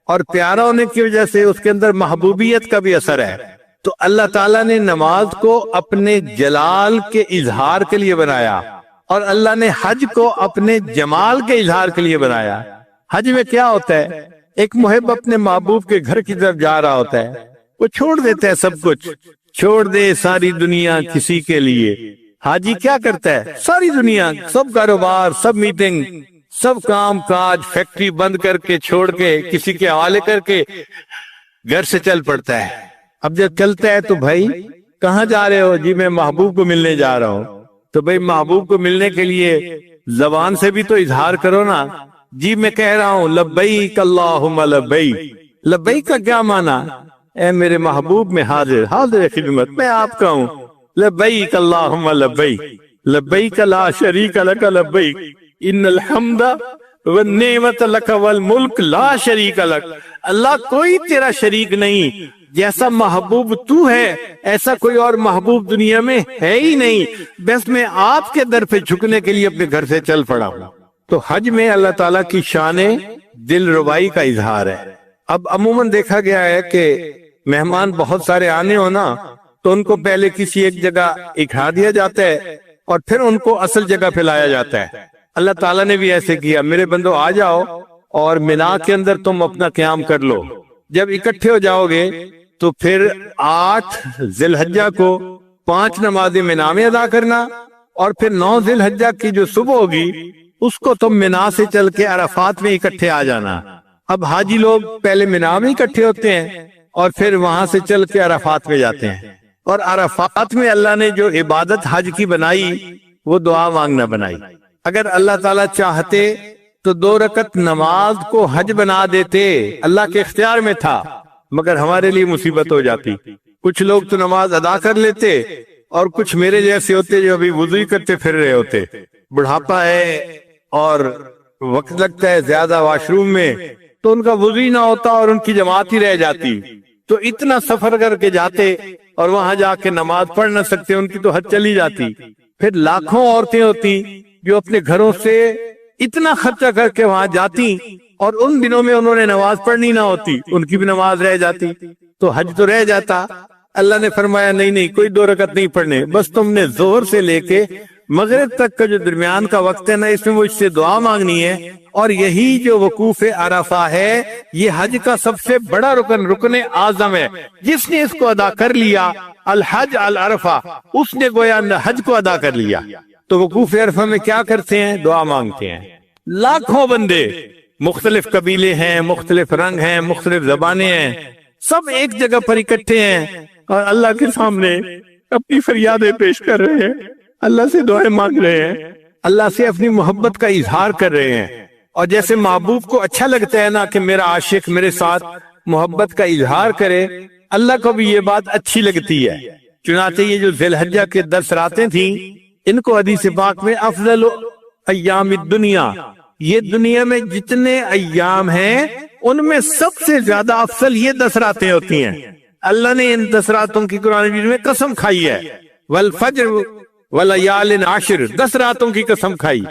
اور پیارا ہونے کی وجہ سے اس کے اندر محبوبیت کا بھی اثر ہے۔ تو اللہ تعالیٰ نے نماز کو اپنے جلال کے اظہار کے لیے بنایا اور اللہ نے حج کو اپنے جمال کے اظہار کے لیے بنایا۔ حج میں کیا ہوتا ہے، ایک محب اپنے محبوب کے گھر کی طرف جا رہا ہوتا ہے، وہ چھوڑ دیتا ہے سب کچھ، چھوڑ دے ساری دنیا کسی کے لیے۔ حاجی کیا کرتا ہے، ساری دنیا، سب کاروبار، سب میٹنگ، سب کام کاج، فیکٹری بند کر کے چھوڑ کے کسی کے حوالے کر کے گھر سے چل پڑتا ہے۔ اب جب چلتا ہے تو بھائی کہاں جا رہے ہو؟ جی میں محبوب کو ملنے جا رہا ہوں۔ تو بھائی محبوب کو ملنے کے لیے زبان سے بھی تو اظہار کرو نا، جی میں کہہ رہا ہوں لبیک اللہم لبیک۔ لبیک کا کیا معنی؟ اے میرے محبوب میں حاضر خدمت، میں آپ کا ہوں۔ لبیک اللہم لبیک، لبیک لا شریک لک لبیک، ان الحمد والنعمت لک والملک لا شریک لک۔ اللہ کوئی تیرا شریک نہیں، جیسا محبوب تو ہے ایسا کوئی اور محبوب دنیا میں ہے ہی نہیں، بس میں آپ کے در پہ جھکنے کے لیے اپنے گھر سے چل پڑا ہوں۔ تو حج میں اللہ تعالیٰ کی شان دل ربائی کا اظہار ہے۔ اب عموماً دیکھا گیا ہے کہ مہمان بہت سارے آنے ہو نا تو ان کو پہلے کسی ایک جگہ اکٹھا دیا جاتا ہے اور پھر ان کو اصل جگہ پہ لایا جاتا ہے۔ اللہ تعالیٰ نے بھی ایسے کیا، میرے بندو آ جاؤ اور مینا کے اندر تم اپنا قیام کر لو۔ جب اکٹھے ہو جاؤ گے تو پھر 8 ذی الحجہ کو 5 نمازیں مینا میں ادا کرنا، اور پھر 9 ذی الحجہ کی جو صبح ہوگی اس کو تم مینا سے چل کے عرفات میں اکٹھے آ جانا۔ اب حاجی لوگ پہلے مینا میں اکٹھے ہوتے ہیں اور پھر وہاں سے چل کے عرفات میں جاتے ہیں، اور عرفات میں اللہ نے جو عبادت حج کی بنائی وہ دعا مانگنا بنائی۔ اگر اللہ تعالیٰ چاہتے تو 2 رکعت نماز کو حج بنا دیتے، اللہ کے اختیار میں تھا، مگر ہمارے لیے مصیبت ہو جاتی۔ کچھ لوگ تو نماز ادا کر لیتے اور کچھ میرے جیسے ہوتے جو ابھی وضو ہی کرتے پھر رہے ہوتے، بڑھاپا ہے اور وقت لگتا ہے زیادہ واش روم میں، تو ان کا وضو ہی نہ ہوتا اور ان کی جماعت ہی رہ جاتی۔ تو اتنا سفر کر کے جاتے اور وہاں جا کے نماز پڑھ نہ سکتے، ان کی تو حج چلی جاتی۔ پھر لاکھوں عورتیں ہوتی جو اپنے گھروں سے اتنا خرچہ کر کے وہاں جاتی اور ان دنوں میں انہوں نے نماز پڑھنی نہ ہوتی، ان کی بھی نماز رہ جاتی، تو حج تو رہ جاتا۔ اللہ نے فرمایا نہیں کوئی 2 رکعت نہیں پڑھنے، بس تم نے ظہر سے لے کے مغرب تک کا جو درمیان کا وقت ہے نا، اس میں وہ اس سے دعا مانگنی ہے۔ اور یہی جو وقوف عرفہ ہے یہ حج کا سب سے بڑا رکن اعظم ہے۔ جس نے اس کو ادا کر لیا، الحج العرفہ، اس نے گویا حج کو ادا کر لیا۔ تو وقوف عرفہ میں کیا کرتے ہیں؟ دعا مانگتے ہیں۔ لاکھوں بندے، مختلف قبیلے ہیں، مختلف رنگ ہیں، مختلف زبانیں ہیں، سب ایک جگہ پر اکٹھے ہیں اور اللہ کے سامنے اپنی فریادیں پیش کر رہے ہیں، اللہ سے دعائیں مانگ رہے ہیں، اللہ سے اپنی محبت کا اظہار کر رہے ہیں۔ اور جیسے محبوب کو اچھا لگتا ہے نا کہ میرا عاشق میرے ساتھ محبت کا اظہار کرے، اللہ کو بھی یہ بات اچھی لگتی ہے۔ چنانچہ یہ جو ذی الحجہ کے 10 راتیں تھیں، ان کو حدیث پاک میں افضل ایام الدنیا، یہ دنیا میں جتنے ایام ہیں ان میں سب سے زیادہ افضل یہ 10 راتیں ہوتی ہیں۔ اللہ نے ان 10 راتوں کی قرآن مجید میں قسم کھائی ہے، والفجر ولیال عشر، 10 راتوں کی قسم کھائی۔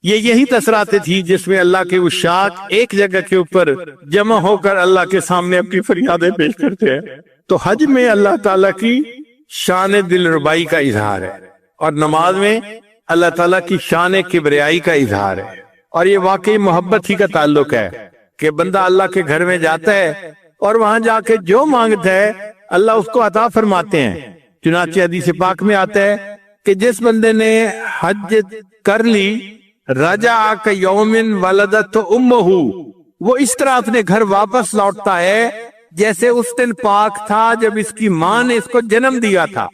یہ یہی تسراتیں تھی جس میں اللہ کے عشاق ایک جگہ کے اوپر جمع ہو کر اللہ کے سامنے اپنی فریادیں پیش کرتے ہیں۔ تو حج میں اللہ تعالیٰ کی شان دل ربائی کا اظہار ہے، اور نماز میں اللہ تعالیٰ کی شان کبریائی کا اظہار ہے، اور یہ واقعی محبت ہی کا تعلق ہے کہ بندہ اللہ کے گھر میں جاتا ہے اور وہاں جا کے جو مانگتا ہے اللہ اس کو عطا فرماتے ہیں۔ چنانچہ حدیث پاک میں آتا ہے کہ جس بندے نے حج کر لی رجع کیوم ولدت امہ، وہ اس طرح اپنے گھر واپس لوٹتا ہے جیسے اس دن پاک تھا جب اس کی ماں نے اس کو جنم دیا تھا۔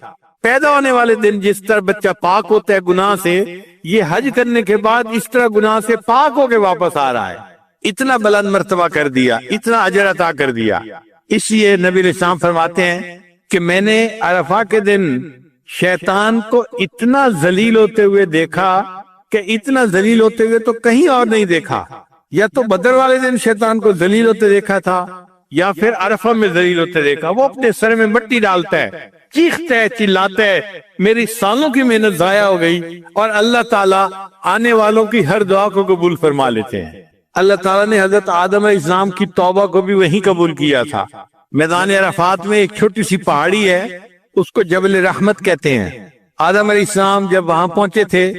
پیدا ہونے والے دن جس طرح بچہ پاک ہوتا ہے گناہ سے، یہ حج کرنے کے بعد اس طرح گناہ سے پاک ہو کے واپس آ رہا ہے۔ اتنا بلند مرتبہ کر دیا، اتنا اجر عطا کر دیا۔ اس لیے نبی علیہ السلام فرماتے ہیں کہ میں نے عرفہ کے دن شیطان کو اتنا ذلیل ہوتے ہوئے دیکھا کہ اتنا ذلیل ہوتے ہوئے تو کہیں اور نہیں دیکھا۔ یا تو بدر والے دن شیطان کو ذلیل ہوتے دیکھا تھا، یا پھر عرفہ میں ذلیل ہوتے دیکھا۔ وہ اپنے سر میں مٹی ڈالتا ہے، چیختا ہے، چلاتا ہے، میری سالوں کی محنت ضائع ہو گئی، اور اللہ تعالیٰ آنے والوں کی ہر دعا کو قبول فرما لیتے ہیں۔ اللہ تعالیٰ نے حضرت آدم علیہ السلام کی توبہ کو بھی وہیں قبول کیا تھا۔ میدان عرفات میں ایک چھوٹی سی پہاڑی ہے، اس کو جبل رحمت کہتے ہیں۔ آدم علیہ السلام جب وہاں پہنچے تھے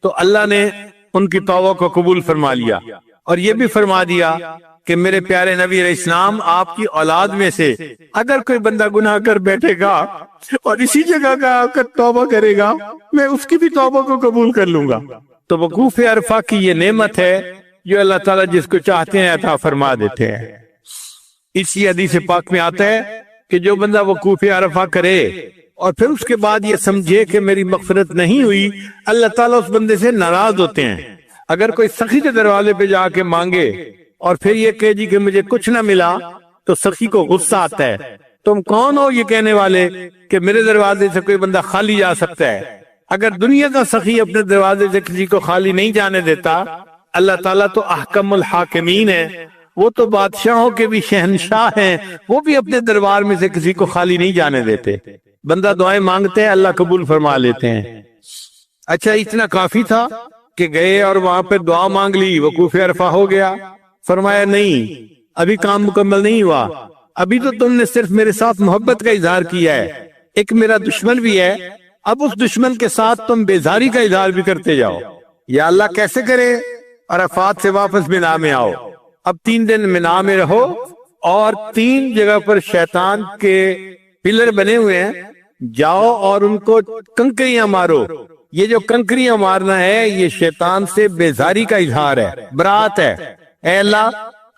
تو اللہ نے ان کی توبہ کو قبول فرما لیا، اور یہ بھی فرما دیا کہ میرے پیارے نبی علیہ السلام آپ کی اولاد میں سے اگر کوئی بندہ گناہ کر بیٹھے گا اور اسی جگہ کا آ کر توبہ کرے گا، میں اس کی بھی توبہ کو قبول کر لوں گا۔ تو وقوف عرفہ کی یہ نعمت ہے جو اللہ تعالیٰ جس کو چاہتے ہیں عطا فرما دیتے ہیں۔ اسی حدیث پاک میں آتا ہے کہ جو بندہ وقوف عرفہ کرے اور پھر اس کے بعد یہ سمجھے کہ میری مغفرت نہیں ہوئی، اللہ تعالیٰ اس بندے سے ناراض ہوتے ہیں۔ اگر کوئی سخی کے دروازے پہ جا کے مانگے اور پھر یہ کہے جی کہ مجھے کچھ نہ ملا، تو سخی کو غصہ آتا ہے، تم کون ہو یہ کہنے والے کہ میرے دروازے سے کوئی بندہ خالی جا سکتا ہے؟ اگر دنیا کا سخی اپنے دروازے سے کسی کو خالی نہیں جانے دیتا، اللہ تعالیٰ تو احکم الحاکمین ہے، وہ تو بادشاہوں کے بھی شہنشاہ ہیں، وہ بھی اپنے دربار میں سے کسی کو خالی نہیں جانے دیتے۔ بندہ دعائیں مانگتے ہیں، اللہ قبول فرما لیتے ہیں۔ اچھا، اتنا کافی تھا کہ گئے اور وہاں پہ دعا مانگ لی، وقوف عرفہ ہو گیا؟ فرمایا نہیں، ابھی کام مکمل نہیں ہوا، ابھی تو تم نے صرف میرے ساتھ محبت کا اظہار کیا ہے، ایک میرا دشمن بھی ہے، اب اس دشمن کے ساتھ تم بیزاری کا اظہار بھی کرتے جاؤ۔ یا اللہ کیسے کرے؟ عرفات سے واپس مینا میں آؤ، اب 3 دن مینا میں رہو، اور 3 جگہ پر شیطان کے پلر بنے ہوئے ہیں، جاؤ اور ان کو کنکریاں مارو۔ یہ جو کنکریاں مارنا ہے یہ شیطان سے بیزاری کا اظہار ہے، برات ہے۔ اے اللہ،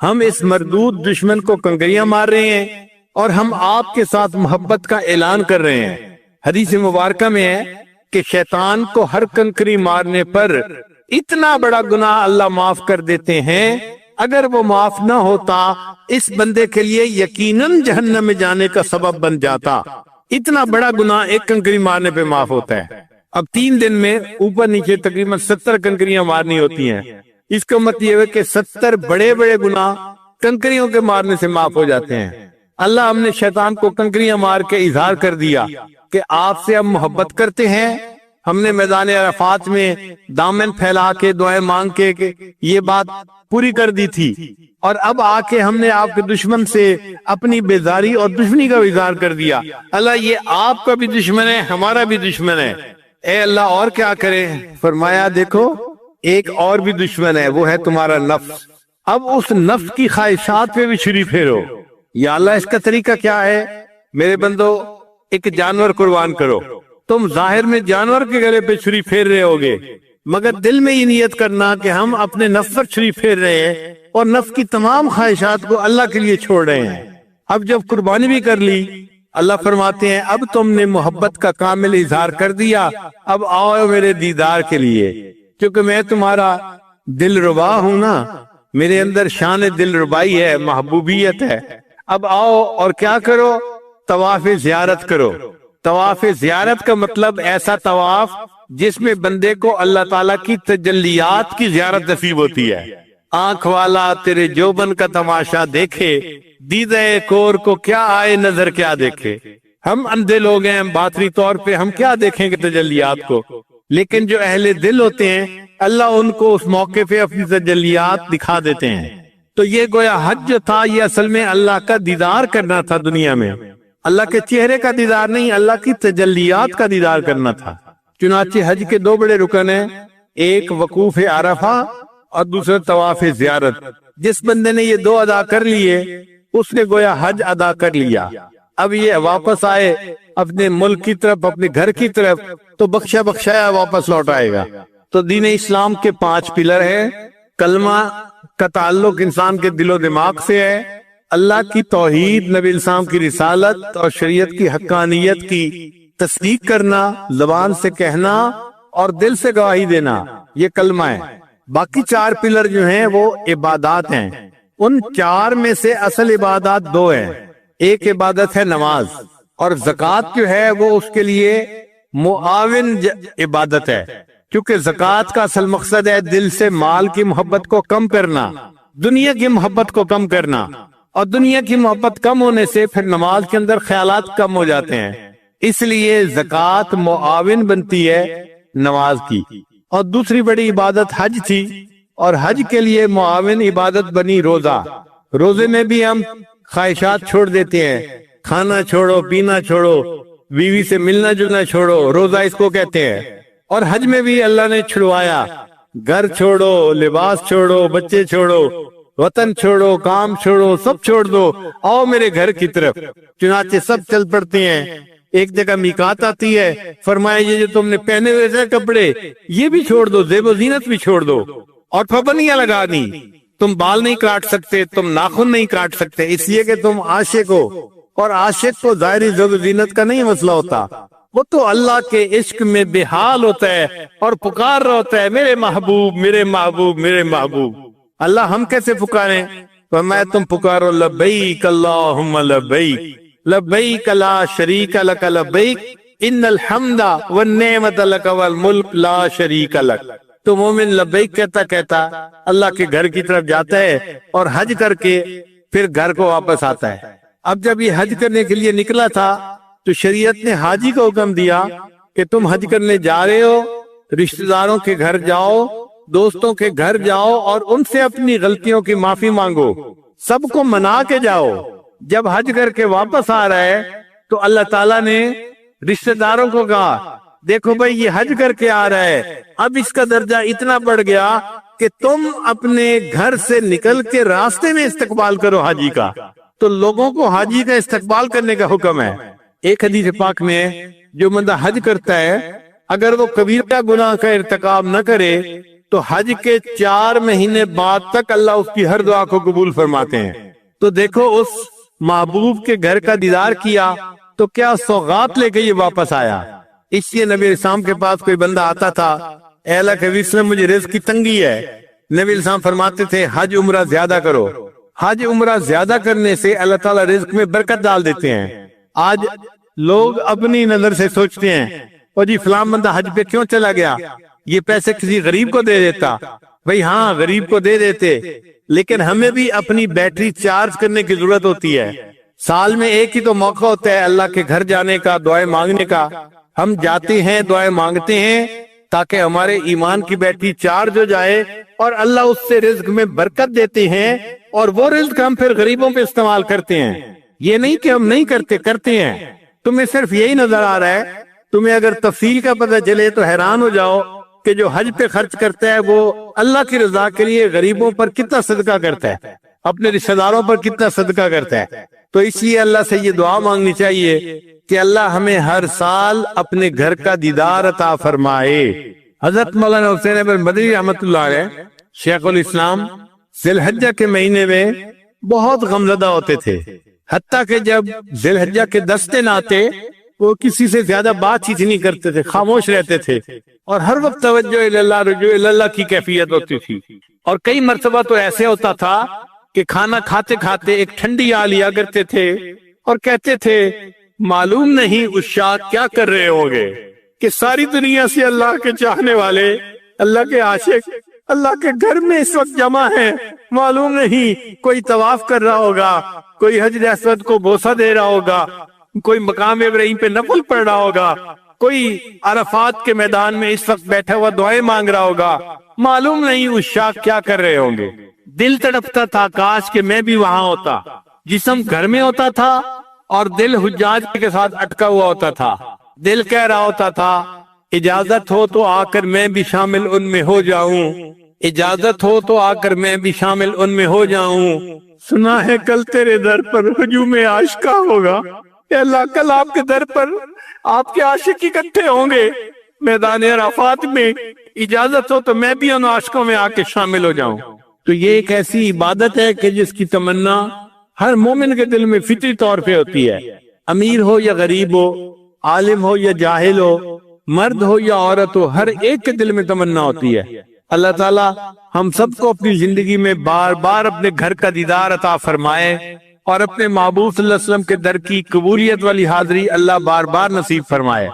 ہم اس مردود دشمن کو کنکریاں مار رہے ہیں اور ہم آپ کے ساتھ محبت کا اعلان کر رہے ہیں۔ حدیث مبارکہ میں ہے کہ شیطان کو ہر کنکری مارنے پر اتنا بڑا گناہ اللہ معاف کر دیتے ہیں، اگر وہ معاف نہ ہوتا اس بندے کے لیے یقیناً جہنم میں جانے کا سبب بن جاتا۔ اتنا بڑا گناہ ایک کنکری مارنے پہ معاف ہوتا ہے۔ اب 3 دن میں اوپر نیچے تقریباً 70 کنکریاں مارنی ہوتی ہیں۔ اس کا مطلب یہ ہے کہ 70 بڑے بڑے گناہ کنکریوں کے مارنے سے معاف ہو جاتے ہیں۔ اللہ ہم نے شیطان کو کنکریاں مار کے اظہار کر دیا کہ آپ سے ہم محبت کرتے ہیں۔ ہم نے میدان عرفات میں دامن پھیلا کے دعائیں مانگ کے کہ یہ بات پوری کر دی تھی، اور اب آ کے ہم نے آپ کے دشمن سے اپنی بیزاری اور دشمنی کا اظہار کر دیا۔ اللہ یہ آپ کا بھی دشمن ہے، ہمارا بھی دشمن ہے، اے اللہ اور کیا کرے؟ فرمایا دیکھو ایک اور بھی دشمن ہے، وہ ہے تمہارا نفس، اب اس نفس کی خواہشات پہ بھی چھری پھیرو۔ یا اللہ اس کا طریقہ کیا ہے؟ میرے بندو، ایک جانور قربان کرو، تم ظاہر میں جانور کے گلے پہ چھری پھیر رہے ہوگے، مگر دل میں یہ نیت کرنا کہ ہم اپنے نفس پر چھری پھیر رہے ہیں اور نفس کی تمام خواہشات کو اللہ کے لیے چھوڑ رہے ہیں۔ اب جب قربانی بھی کر لی، اللہ فرماتے ہیں اب تم نے محبت کا کامل اظہار کر دیا، اب آؤ میرے دیدار کے لیے، کیونکہ میں تمہارا دل ربا ہوں نا، میرے اندر شان دل ربائی ہے، محبوبیت ہے۔ اب آؤ اور کیا کرو؟ طواف زیارت کرو۔ طواف زیارت کا مطلب ایسا طواف جس میں بندے کو اللہ تعالیٰ کی تجلیات کی زیارت نصیب ہوتی ہے۔ آنکھ والا تیرے جوبن کا تماشا دیکھے، دیدہ کور کو کیا آئے نظر کیا دیکھے۔ ہم اندھے لوگ ہیں، باطنی طور پہ ہم کیا دیکھیں گے تجلیات کو؟ لیکن جو اہل دل ہوتے ہیں اللہ ان کو اس موقع پہ اپنی تجلیات دکھا دیتے ہیں. تو یہ گویا حج جو تھا یہ اصل میں اللہ کا دیدار کرنا تھا دنیا میں، اللہ کے چہرے کا دیدار نہیں، اللہ کی تجلیات کا دیدار کرنا تھا. چنانچہ حج کے دو بڑے رکن ہیں، ایک وقوف عرفہ اور دوسرا طواف زیارت. جس بندے نے یہ دو ادا کر لیے اس نے گویا حج ادا کر لیا. اب یہ واپس آئے اپنے ملک کی طرف، اپنے گھر کی طرف، تو بخشا بخشایا واپس لوٹ آئے گا. تو دین اسلام کے 5 پلر ہیں. کلمہ کا تعلق انسان کے دل و دماغ سے ہے، اللہ کی توحید، نبی اسلام کی رسالت اور شریعت کی حقانیت کی تصدیق کرنا، زبان سے کہنا اور دل سے گواہی دینا، یہ کلمہ ہے. باقی 4 پلر جو ہیں وہ عبادات ہیں. ان 4 میں سے اصل عبادات 2 ہیں. ایک عبادت ہے نماز، اور زکوٰۃ جو ہے وہ اس کے لیے معاون عبادت ہے، کیونکہ زکوٰۃ کا اصل مقصد ہے دل سے مال کی محبت کو کم کرنا، دنیا کی محبت کو کم کرنا. اور دنیا کی محبت کم ہونے سے پھر نماز کے اندر خیالات کم ہو جاتے ہیں، اس لیے زکوٰۃ معاون بنتی ہے نماز کی. اور دوسری بڑی عبادت حج تھی، اور حج کے لیے معاون عبادت بنی روزہ. روزے میں بھی ہم خواہشات چھوڑ دیتے ہیں، کھانا چھوڑو، پینا چھوڑو، بیوی سے ملنا جلنا چھوڑو، روزہ اس کو کہتے ہیں. اور حج میں بھی اللہ نے چھڑوایا، گھر چھوڑو، لباس چھوڑو، بچے چھوڑو، وطن چھوڑو، کام چھوڑو، سب چھوڑ دو، آؤ میرے گھر کی طرف. چنانچہ سب چل پڑتے ہیں. ایک جگہ میقات آتی ہے، فرمایا یہ جو تم نے پہنے ہوئے تھے کپڑے یہ بھی چھوڑ دو، زیب و زینت بھی چھوڑ دو. اور پابندیاں لگا دی، تم بال نہیں کاٹ سکتے، تم ناخن نہیں کاٹ سکتے، اس لیے کہ تم عاشق ہو. اور عاشق کو ظاہری زیب و زینت کا نہیں مسئلہ ہوتا، وہ تو اللہ کے عشق میں بے حال ہوتا ہے اور پکار رہا ہوتا ہے، میرے محبوب، میرے محبوب، میرے محبوب. اللہ ہم کیسے پکاریں؟ فرمایا تم پکارو لبیک اللہم لبیک، لبیک لا شریک لک لبیک ان الحمد والنعمت لک والملک لا شریک لک. تو مومن لبیک کہتا کہتا اللہ کے گھر کی طرف جاتا ہے اور حج کر کے پھر گھر کو واپس آتا ہے. اب جب یہ حج کرنے کے لیے نکلا تھا تو شریعت نے حاجی کو حکم دیا کہ تم حج کرنے جا رہے ہو، رشتہ داروں کے گھر جاؤ، دوستوں کے گھر جاؤ اور ان سے اپنی غلطیوں کی معافی مانگو، سب کو منا کے جاؤ. جب حج کر کے واپس آ رہا ہے تو اللہ تعالیٰ نے رشتہ داروں کو کہا دیکھو بھائی یہ حج کر کے آ رہا ہے، اب اس کا درجہ اتنا بڑھ گیا کہ تم اپنے گھر سے نکل کے راستے میں استقبال کرو حاجی کا. تو لوگوں کو حاجی کا استقبال کرنے کا حکم ہے. ایک حدیث پاک میں جو بندہ حج کرتا ہے اگر وہ کبیرہ گناہ کا ارتکاب نہ کرے تو حج کے 4 مہینے بعد تک اللہ اس کی ہر دعا کو قبول فرماتے ہیں. تو دیکھو اس محبوب کے گھر کا دیدار کیا تو کیا سوغات لے کے یہ واپس آیا. اس لیے نبی اسلام کے پاس کوئی بندہ آتا تھا، اے اللہ کے رسول مجھے رزق کی تنگی ہے. نبی اسلام فرماتے تھے حج عمرہ زیادہ کرو. حج عمرہ زیادہ کرنے سے اللہ تعالیٰ رزق میں برکت ڈال دیتے ہیں. آج لوگ اپنی نظر سے سوچتے ہیں اور جی فلاں بندہ حج پہ کیوں چلا گیا، یہ پیسے کسی غریب کو دے دیتا. بھئی ہاں غریب کو دے دیتے، لیکن ہمیں بھی اپنی بیٹری چارج کرنے کی ضرورت ہوتی ہے. سال میں ایک ہی تو موقع ہوتا ہے اللہ کے گھر جانے کا، دعائیں مانگنے کا. ہم جاتے ہیں، دعائیں مانگتے ہیں تاکہ ہمارے ایمان کی بیٹری چارج ہو جائے اور اللہ اس سے رزق میں برکت دیتے ہیں اور وہ رزق ہم پھر غریبوں پہ استعمال کرتے ہیں. یہ نہیں کہ ہم نہیں کرتے، کرتے ہیں. تمہیں صرف یہی نظر آ رہا ہے. تمہیں اگر تفصیل کا پتہ چلے تو حیران ہو جاؤ کہ جو حج پہ خرچ کرتا ہے وہ اللہ کی رضا کے لیے غریبوں پر کتنا صدقہ کرتا ہے، اپنے رشتہ داروں پر کتنا صدقہ کرتا ہے. تو اس لیے اللہ سے یہ دعا مانگنی چاہیے کہ اللہ ہمیں ہر سال اپنے گھر کا دیدار عطا فرمائے. حضرت مولانا حسین احمد مدنی رحمۃ اللہ علیہ شیخ الاسلام ذی الحجہ کے مہینے میں بہت غمزدہ ہوتے تھے، حتیٰ کہ جب ذی الحجہ کے 10 دن آتے وہ کسی سے زیادہ بات چیت نہیں کرتے تھے، خاموش رہتے تھے اور ہر وقت توجہ اللہ رجوع اللہ کی کیفیت ہوتی تھی. اور کئی مرتبہ تو ایسے ہوتا تھا کہ کھانا کھاتے کھاتے ایک ٹھنڈی آ لیا کرتے تھے اور کہتے تھے معلوم نہیں اس شاہ کیا کر رہے ہوں گے کہ ساری دنیا سے اللہ کے چاہنے والے، اللہ کے عاشق اللہ کے گھر میں اس وقت جمع ہیں. معلوم نہیں کوئی طواف کر رہا ہوگا، کوئی حجر اسود کو بوسہ دے رہا ہوگا، کوئی مقام ابراہیم پہ نفل پڑھ رہا ہوگا، کوئی عرفات کے میدان میں اس وقت بیٹھا ہوا دعائیں مانگ رہا ہوگا، معلوم نہیں اس شاخ کیا کر رہے ہوں گے۔ دل تڑپتا تھا کاش کہ میں بھی وہاں ہوتا، جسم گھر میں ہوتا تھا اور دل حجاج کے ساتھ اٹکا ہوا ہوتا تھا۔ دل کہہ رہا ہوتا تھا اجازت ہو تو آ کر میں بھی شامل ان میں ہو جاؤں، اجازت ہو تو آ کر میں بھی شامل ان میں ہو جاؤں۔ سنا ہے کل تیرے در پر ہجوم عاشقہ ہوگا، اے اللہ کل آپ کے در پر آپ کے عاشق اکٹھے ہوں گے میدان عرفات میں، اجازت ہو تو میں بھی ان عاشقوں میں آ کے شامل ہو جاؤں۔ تو یہ ایک ایسی عبادت ہے کہ جس کی تمنا ہر مومن کے دل میں فطری طور پہ ہوتی ہے، امیر ہو یا غریب ہو، عالم ہو یا جاہل ہو، مرد ہو یا عورت ہو، ہر ایک کے دل میں تمنا ہوتی ہے۔ اللہ تعالیٰ ہم سب کو اپنی زندگی میں بار بار اپنے گھر کا دیدار عطا فرمائے اور اپنے محبوب صلی اللہ علیہ وسلم کے در کی قبولیت والی حاضری اللہ بار بار نصیب فرمائے۔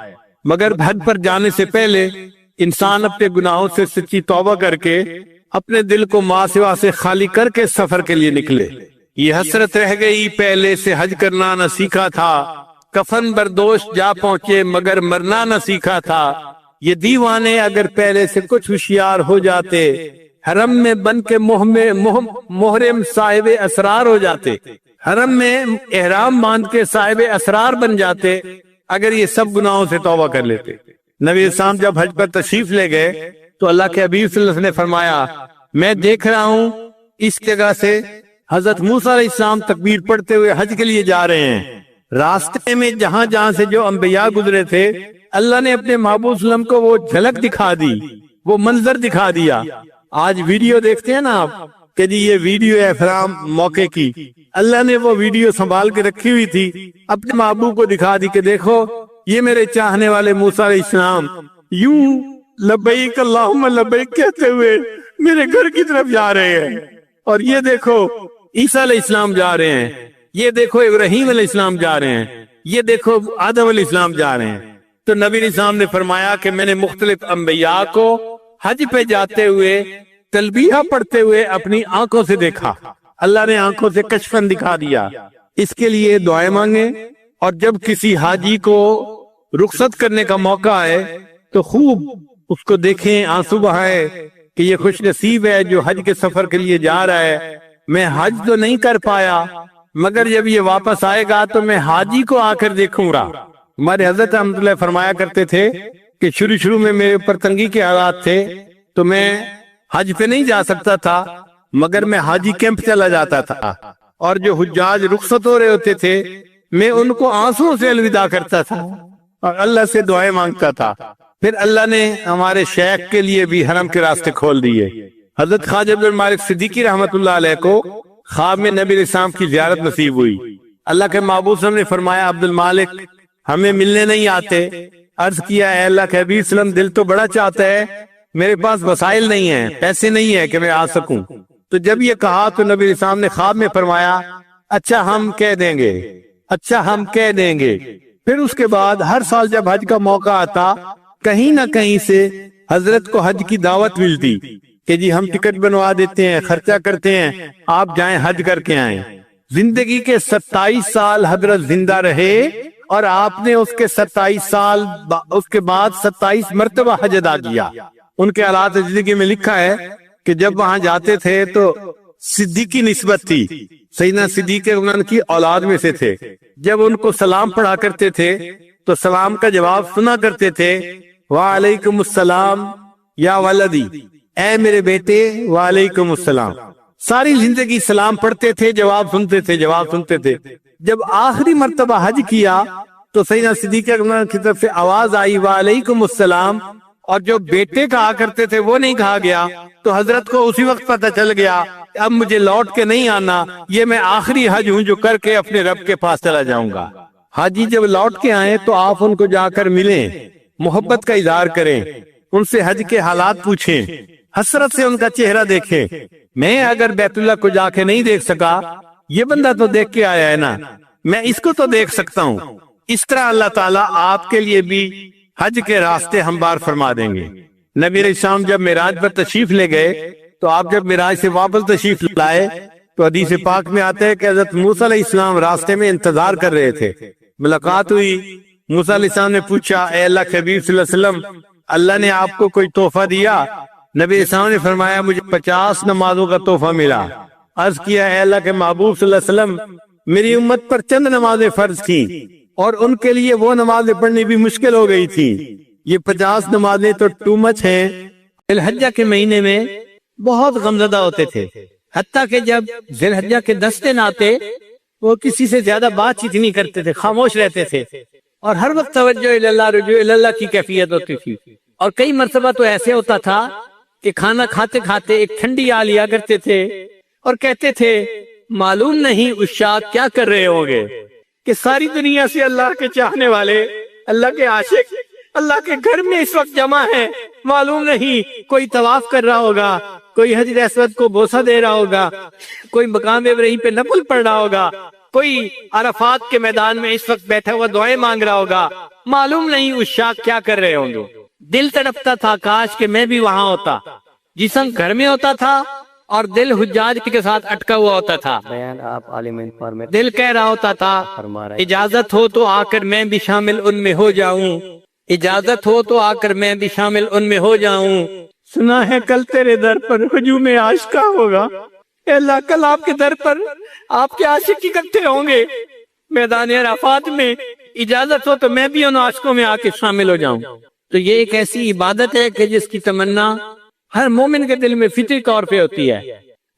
مگر حج پر جانے سے پہلے انسان اپنے گناہوں سے سچی توبہ کر کے اپنے دل کو ماں سوا سے خالی کر کے سفر کے لیے نکلے۔ یہ حسرت رہ گئی پہلے سے حج کرنا نہ سیکھا تھا، کفن بردوش جا پہنچے مگر مرنا نہ سیکھا تھا۔ یہ دیوانے اگر پہلے سے کچھ ہوشیار ہو جاتے، حرم میں بن کے محرم صاحب اسرار ہو جاتے، حرم میں احرام باندھ کے صاحب اسرار بن جاتے اگر یہ سب گناہوں سے توبہ کر لیتے۔ نبی اسلام جب حج پر تشریف لے گئے تو اللہ کے حبیب صلی اللہ علیہ وسلم نے فرمایا میں دیکھ رہا ہوں اس جگہ سے حضرت موسیٰ علیہ السلام تکبیر پڑھتے ہوئے حج کے لیے جا رہے ہیں۔ راستے میں جہاں جہاں سے جو انبیاء گزرے تھے اللہ نے اپنے محبوب صلی اللہ علیہ وسلم کو وہ جھلک دکھا دی، وہ منظر دکھا دیا۔ آج ویڈیو دیکھتے ہیں نا آپ کہ جی یہ ویڈیو ہے احرام موقع کی، اللہ نے وہ ویڈیو سنبھال کے رکھی ہوئی تھی، اپنے محبوب کو دکھا دی کہ دیکھو یہ میرے چاہنے والے موسیٰ علیہ السلام یوں لبیک اللہم لبیک کہتے ہوئے میرے گھر کی طرف جا رہے ہیں، اور یہ دیکھو عیسیٰ علیہ السلام جا رہے ہیں، یہ دیکھو ابراہیم علیہ السلام جا رہے ہیں، یہ دیکھو آدم علیہ السلام جا رہے ہیں۔ تو نبی علیہ السلام نے فرمایا کہ میں نے مختلف انبیاء کو حج پہ جاتے ہوئے تلبیہ پڑھتے ہوئے اپنی آنکھوں سے دیکھا، اللہ نے آنکھوں سے کشفن دکھا دیا۔ اس کے لیے دعائیں مانگیں، اور جب کسی حاجی کو رخصت کرنے کا موقع آئے تو خوب اس کو دیکھیں، آنسو بہائیں کہ یہ خوش نصیب ہے جو حج کے سفر کے لیے جا رہا ہے۔ میں حج تو نہیں کر پایا مگر جب یہ واپس آئے گا تو میں حاجی کو آ کر دیکھوں گا۔ ہمارے حضرت رحمۃ اللہ فرمایا کرتے تھے کہ شروع میں میرے اوپر تنگی کے حالات تھے تو میں حج پہ نہیں جا سکتا تھا مگر میں حاجی کیمپ چلا جاتا تھا، اور جو حجاج رخصت ہو رہے ہوتے تھے میں ان کو آنسوں سے الوداع کرتا تھا اور اللہ سے دعائیں مانگتا تھا۔ پھر اللہ نے ہمارے شیخ کے لیے بھی حرم کے راستے کھول دیے۔ حضرت خواجہ عبد المالک صدیقی رحمۃ اللہ علیہ کو خواب میں نبی علیہ السلام کی زیارت نصیب ہوئی۔ اللہ کے محبوب صلی اللہ علیہ وسلم نے فرمایا عبد المالک ہمیں ملنے نہیں آتے؟ عرض کیا اے اللہ کے حبیب صلی اللہ علیہ وسلم دل تو بڑا چاہتا ہے، میرے پاس وسائل نہیں ہیں، پیسے نہیں ہیں کہ میں آ سکوں۔ تو جب یہ کہا تو نبی علیہ السلام نے خواب میں فرمایا اچھا ہم کہہ دیں گے، اچھا ہم کہہ دیں گے۔ پھر اس کے بعد ہر سال جب حج کا موقع آتا کہیں نہ کہیں سے حضرت کو حج کی دعوت ملتی کہ جی ہم ٹکٹ بنوا دیتے ہیں، خرچہ کرتے ہیں، آپ جائیں حج کر کے آئیں۔ زندگی کے 27 سال حضرت زندہ رہے اور آپ نے اس کے 27 سال اس کے بعد 27 مرتبہ حج ادا کیا۔ ان کے حالات زندگی میں لکھا ہے کہ جب وہاں جاتے تھے تو صدیقی نسبت تھی، سیدنا صدیق اکبر کی اولاد میں سے تھے۔ جب ان کو سلام پڑھا کرتے تھے تو سلام کا جواب سنا کرتے تھے وعلیکم السلام یا ولدی، اے میرے بیٹے وعلیکم السلام۔ ساری زندگی سلام پڑھتے تھے، جواب سنتے تھے، جواب سنتے تھے۔ جب آخری مرتبہ حج کیا تو سیدنا صدیق اکبر کی طرف سے آواز آئی وعلیکم السلام، اور جو بیٹے کہا کرتے تھے وہ نہیں کہا گیا، تو حضرت کو اسی وقت پتہ چل گیا اب مجھے لوٹ کے نہیں آنا، یہ میں آخری حج ہوں جو کر کے اپنے رب کے پاس چلا جاؤں گا۔ حاجی جب لوٹ کے آئیں تو آپ ان کو جا کر ملیں، محبت کا اظہار کریں، ان سے حج کے حالات پوچھیں، حسرت سے ان کا چہرہ دیکھیں۔ میں اگر بیت اللہ کو جا کے نہیں دیکھ سکا، یہ بندہ تو دیکھ کے آیا ہے نا، میں اس کو تو دیکھ سکتا ہوں۔ اس طرح اللہ تعالیٰ آپ کے لیے بھی حج کے راستے ہموار فرما دیں گے۔ نبی علیہ السلام جب معراج پر تشریف لے گئے تو آپ جب معراج سے واپس تشریف لائے تو حدیث پاک میں آتا ہے کہ حضرت موسیٰ علیہ السلام راستے میں انتظار کر رہے تھے۔ ملاقات ہوئی، موسیٰ علیہ السلام نے پوچھا اے اللہ کے حبیب صلی اللہ علیہ وسلم اللہ نے آپ کو کوئی تحفہ دیا؟ نبی علیہ السلام نے فرمایا مجھے 50 نمازوں کا تحفہ ملا۔ عرض کیا اے اللہ کے محبوب صلی اللہ علیہ وسلم میری امت پر چند نمازیں فرض تھیں اور ان کے لیے وہ نمازیں پڑھنی بھی مشکل ہو گئی تھی، یہ 50 نمازیں تو ٹو مچ ہیں۔ ذی الحجہ کے مہینے میں بہت غمزدہ ہوتے تھے، حتیٰ کہ جب ذی الحجہ کے 10 دن آتے وہ کسی سے زیادہ بات چیت نہیں کرتے تھے، خاموش رہتے تھے اور ہر وقت توجہ اللہ رجوع اللہ کی کیفیت ہوتی تھی۔ اور کئی مرتبہ تو ایسے ہوتا تھا کہ کھانا کھاتے کھاتے ایک ٹھنڈی آ لیا کرتے تھے اور کہتے تھے معلوم نہیں عشاق کیا کر رہے ہوں گے کہ ساری دنیا سے اللہ کے چاہنے والے، اللہ کے عاشق اللہ کے گھر میں اس وقت جمع ہیں، معلوم نہیں کوئی طواف کر رہا ہوگا، کوئی حجر اسود کو بوسہ دے رہا ہوگا، کوئی مقام ابراہیم پہ نفل پڑھ رہا ہوگا، کوئی عرفات کے میدان میں اس وقت بیٹھا ہوا دعائیں مانگ رہا ہوگا، معلوم نہیں عشاق کیا کر رہے ہوں گے۔ دل تڑپتا تھا کاش کہ میں بھی وہاں ہوتا، جسم گھر میں ہوتا تھا اور دل حجاج کے ساتھ اٹکا ہوا ہوتا تھا۔ بیان آپ عالم انفارمیشن دل کہہ رہا ہوتا تھا فرما رہے ہیں۔ اجازت ہو تو آ کر میں بھی شامل ان میں ہو جاؤں، اجازت ہو تو آ کر میں بھی شامل ان میں ہو جاؤں۔ سنا ہے کل تیرے در پر ہجوم عاشقہ ہوگا، اے اللہ کل آپ کے در پر آپ کے عاشق اکٹھے ہوں گے میدان عرفات میں، اجازت ہو تو میں بھی ان عاشقوں میں آ کے شامل ہو جاؤں۔ تو یہ ایک ایسی عبادت ہے کہ جس کی تمنا ہر مومن کے دل میں فطری طور پہ ہوتی ہے،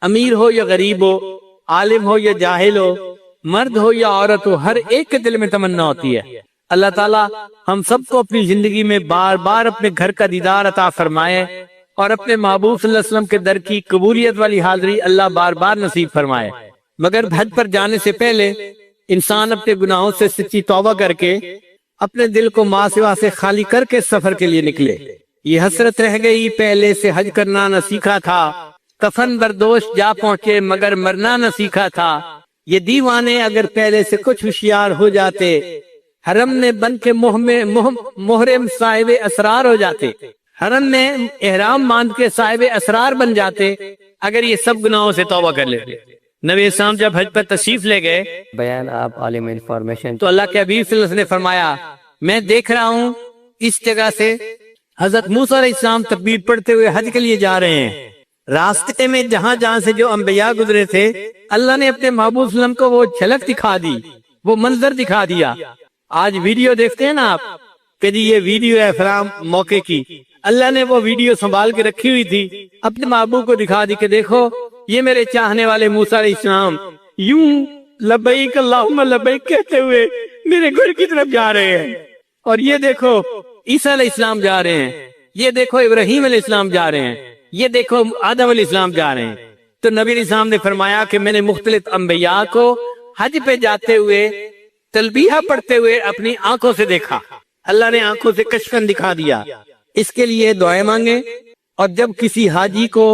امیر ہو یا غریب ہو، عالم ہو یا جاہل ہو، مرد ہو یا عورت ہو، ہر ایک کے دل میں تمنا ہوتی ہے۔ اللہ تعالیٰ ہم سب کو اپنی زندگی میں بار بار اپنے گھر کا دیدار عطا فرمائے اور اپنے محبوب صلی اللہ علیہ وسلم کے در کی قبولیت والی حاضری اللہ بار بار نصیب فرمائے۔ مگر حج پر جانے سے پہلے انسان اپنے گناہوں سے سچی توبہ کر کے اپنے دل کو ماں سوا سے خالی کر کے سفر کے لیے نکلے۔ یہ حسرت رہ گئی پہلے سے حج کرنا نہ سیکھا تھا، کفن بردوش جا پہنچے مگر مرنا نہ سیکھا تھا۔ یہ دیوانے اگر پہلے سے کچھ ہوشیار ہو جاتے، حرم میں بن کے محرم صاحب اسرار ہو جاتے، حرم میں احرام باندھ کے صاحب اسرار بن جاتے اگر یہ سب گناہوں سے توبہ کر لیتے۔ نبی اسلام جب حج پر تشریف لے گئے بیان آپ عالم انفارمیشن تو اللہ کے حبیب صلی اللہ علیہ وسلم نے فرمایا میں دیکھ رہا ہوں اس جگہ سے حضرت موسیٰ علیہ السلام تکبیر پڑھتے ہوئے حج کے لیے جا رہے ہیں۔ راستے میں جہاں جہاں سے جو انبیاء گزرے تھے اللہ نے اپنے محبوب صلی اللہ علیہ وسلم کو وہ جھلک دکھا دی، وہ منظر دکھا دیا۔ آج ویڈیو دیکھتے ہیں نا آپ کہ جی یہ ویڈیو ہے فلاں موقع کی، اللہ نے وہ ویڈیو سنبھال کے رکھی ہوئی تھی، اپنے محبوب کو دکھا دی کہ دیکھو یہ میرے چاہنے والے موسیٰ علیہ السلام یوں لبیک اللہم لبیک کہتے ہوئے میرے گھر کی طرف جا رہے ہیں، اور یہ دیکھو عیسیٰ علیہ السلام جا رہے ہیں، یہ دیکھو ابراہیم علیہ السلام جا رہے ہیں، یہ دیکھو آدم علیہ السلام جا رہے ہیں۔ تو نبی علیہ السلام نے فرمایا کہ میں نے مختلف انبیاء کو حج پہ جاتے ہوئے تلبیہ پڑھتے ہوئے اپنی آنکھوں سے دیکھا، اللہ نے آنکھوں سے کشفن دکھا دیا۔ اس کے لیے دعائیں مانگیں، اور جب کسی حاجی کو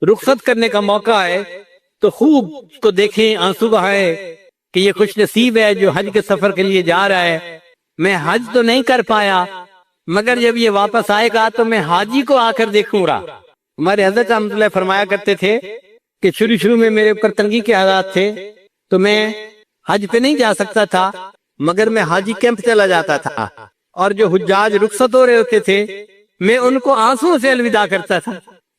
رخصت کرنے کا موقع آئے تو خوب اس کو دیکھیں، آنسو بہائے کہ یہ خوش نصیب ہے جو حج کے سفر کے لیے جا رہا ہے۔ میں حج تو نہیں کر پایا مگر جب یہ واپس آئے گا تو میں حاجی کو آ کر دیکھوں گا۔ ہمارے حضرت رحمۃ اللہ فرمایا کرتے تھے کہ شروع میں میرے اوپر تنگی کے حالات تھے تو میں حج پہ نہیں جا سکتا تھا مگر میں حاجی کیمپ چلا جاتا تھا، اور جو حجاج رخصت ہو رہے ہوتے تھے میں ان کو آنسوں سے الوداع کرتا تھا